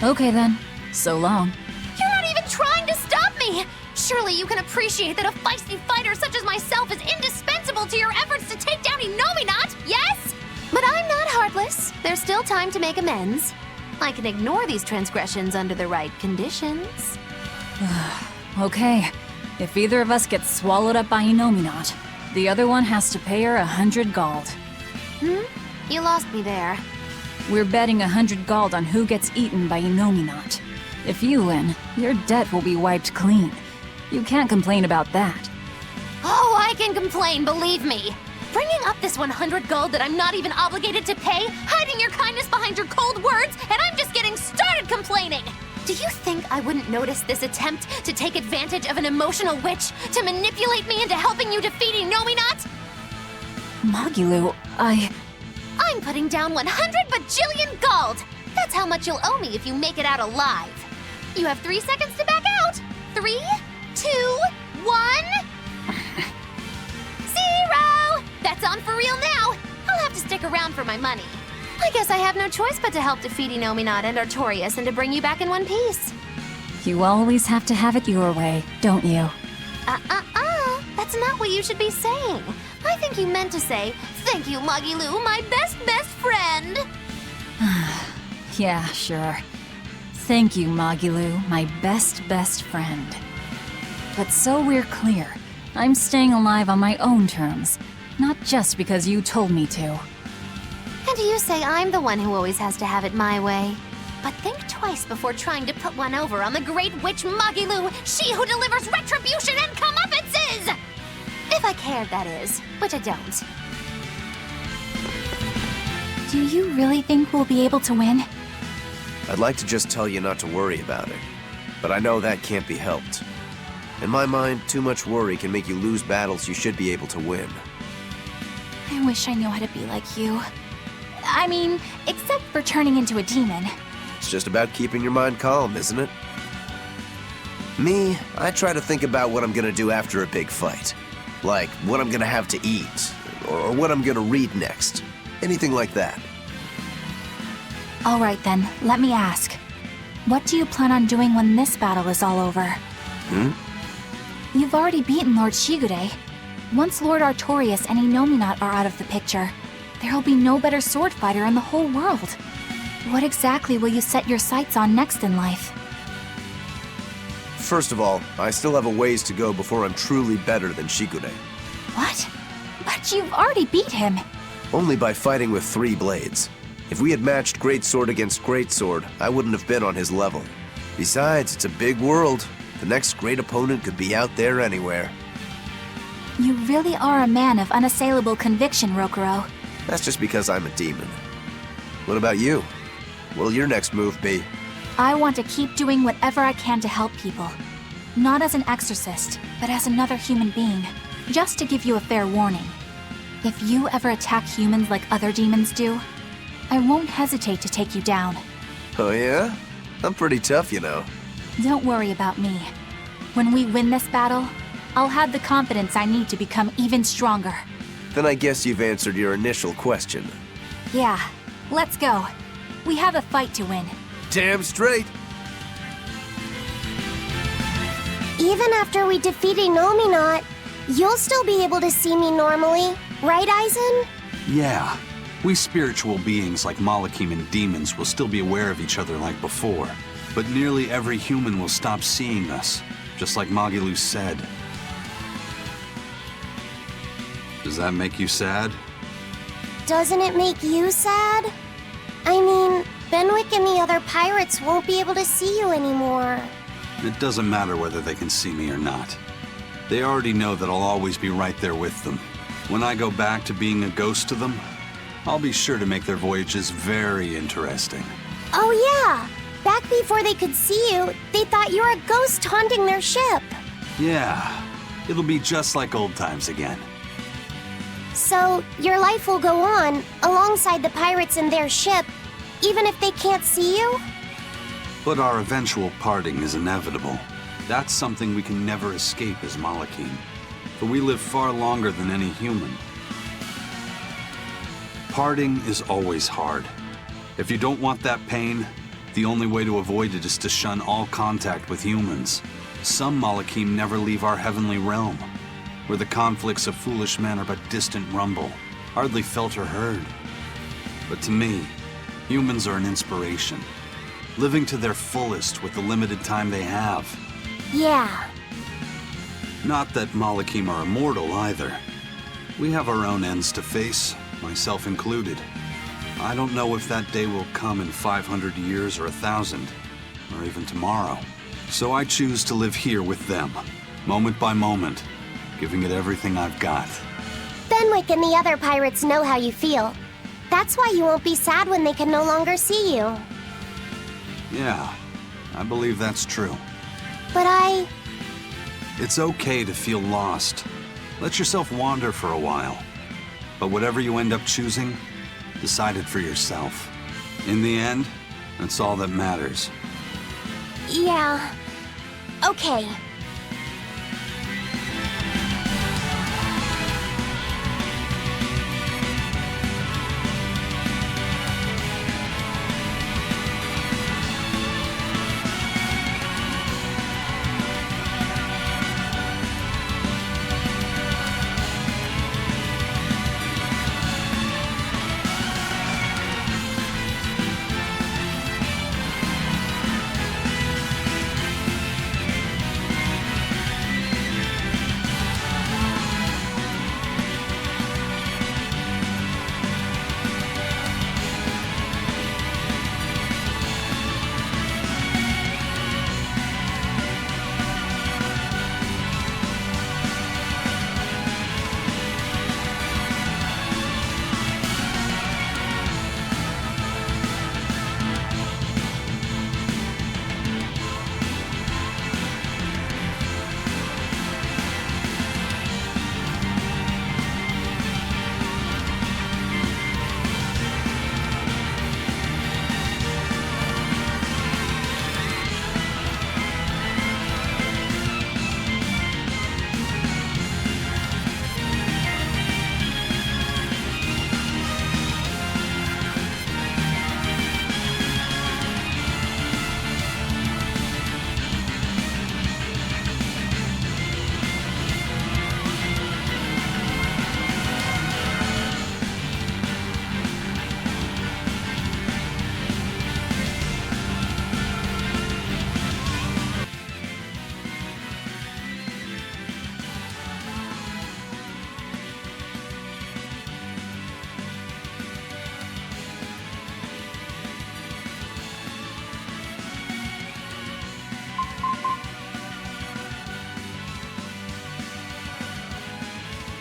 Okay then. So long. You're not even trying to stop me! Surely you can appreciate that a feisty fighter such as myself is indispensable to your efforts to take down Innominat, yes? But I'm not heartless. There's still time to make amends. I can ignore these transgressions under the right conditions. Okay. If either of us gets swallowed up by Innominat, the other one has to pay her 100 gold. You lost me there. We're betting 100 gold on who gets eaten by Innominat. If you win, your debt will be wiped clean. You can't complain about that. Oh, I can complain, believe me. Bringing up this 100 gold that I'm not even obligated to pay, hiding your kindness behind your cold words, and I'm just getting started complaining! Do you think I wouldn't notice this attempt to take advantage of an emotional witch to manipulate me into helping you defeat Innominat? Magilu, I'm putting down 100 bajillion gold! That's how much you'll owe me if you make it out alive. You have 3 seconds to back out. 3, 2, 1... 0! That's on for real now. I'll have to stick around for my money. I guess I have no choice but to help defeat Innominat and Artorias and to bring you back in one piece. you always have to have it your way, don't you? That's not what you should be saying. I think you meant to say, "Thank you, Magilu, my best friend." Yeah, sure. Thank you, Magilu, my best friend. But so we're clear, I'm staying alive on my own terms, not just because you told me to. And you say I'm the one who always has to have it my way. But think twice before trying to put one over on the Great Witch Magilu, she who delivers retribution and comeuppances! If I cared, that is, which I don't. Do you really think we'll be able to win? I'd like to just tell you not to worry about it, but I know that can't be helped. In my mind, too much worry can make you lose battles you should be able to win. I wish I knew how to be like you. I mean, except for turning into a demon. It's just about keeping your mind calm, isn't it? Me, I try to think about what I'm gonna do after a big fight. Like, what I'm gonna have to eat, or what I'm gonna read next. Anything like that. All right then, let me ask. What do you plan on doing when this battle is all over? You've already beaten Lord Shigure. Once Lord Artorias and Innominat are out of the picture, there'll be no better sword fighter in the whole world. What exactly will you set your sights on next in life? First of all, I still have a ways to go before I'm truly better than Shigure. What? But you've already beat him. Only by fighting with 3 blades. If we had matched Greatsword against Greatsword, I wouldn't have been on his level. Besides, it's a big world. The next great opponent could be out there anywhere. You really are a man of unassailable conviction, Rokuro. That's just because I'm a demon. What about you? What'll your next move be? I want to keep doing whatever I can to help people. Not as an exorcist, but as another human being. Just to give you a fair warning. If you ever attack humans like other demons do, I won't hesitate to take you down. Oh yeah? I'm pretty tough, you know. Don't worry about me. When we win this battle, I'll have the confidence I need to become even stronger. Then I guess you've answered your initial question. Yeah, let's go. We have a fight to win. Damn straight. Even after we defeat Innominat, you'll still be able to see me normally, right, Aizen? Yeah. We spiritual beings like Malakim and demons will still be aware of each other like before. But nearly every human will stop seeing us, just like Magilu said. Does that make you sad? Doesn't it make you sad? I mean, Benwick and the other pirates won't be able to see you anymore. It doesn't matter whether they can see me or not. They already know that I'll always be right there with them. When I go back to being a ghost to them, I'll be sure to make their voyages very interesting. Oh yeah! Back before they could see you, they thought you were a ghost haunting their ship. Yeah, it'll be just like old times again. So, your life will go on, alongside the pirates and their ship, even if they can't see you? But our eventual parting is inevitable. That's something we can never escape as Malakim. For we live far longer than any human. Parting is always hard. If you don't want that pain, the only way to avoid it is to shun all contact with humans. Some Malakim never leave our heavenly realm, where the conflicts of foolish men are but distant rumble, hardly felt or heard. But to me, humans are an inspiration, living to their fullest with the limited time they have. Yeah. Not that Malakim are immortal either. We have our own ends to face, myself included. I don't know if that day will come in 500 years or 1,000, or even tomorrow. So I choose to live here with them, moment by moment, giving it everything I've got. Fenwick and the other pirates know how you feel. That's why you won't be sad when they can no longer see you. Yeah, I believe that's true. But It's okay to feel lost. Let yourself wander for a while. But whatever you end up choosing, decide it for yourself. In the end, that's all that matters. Yeah. Okay.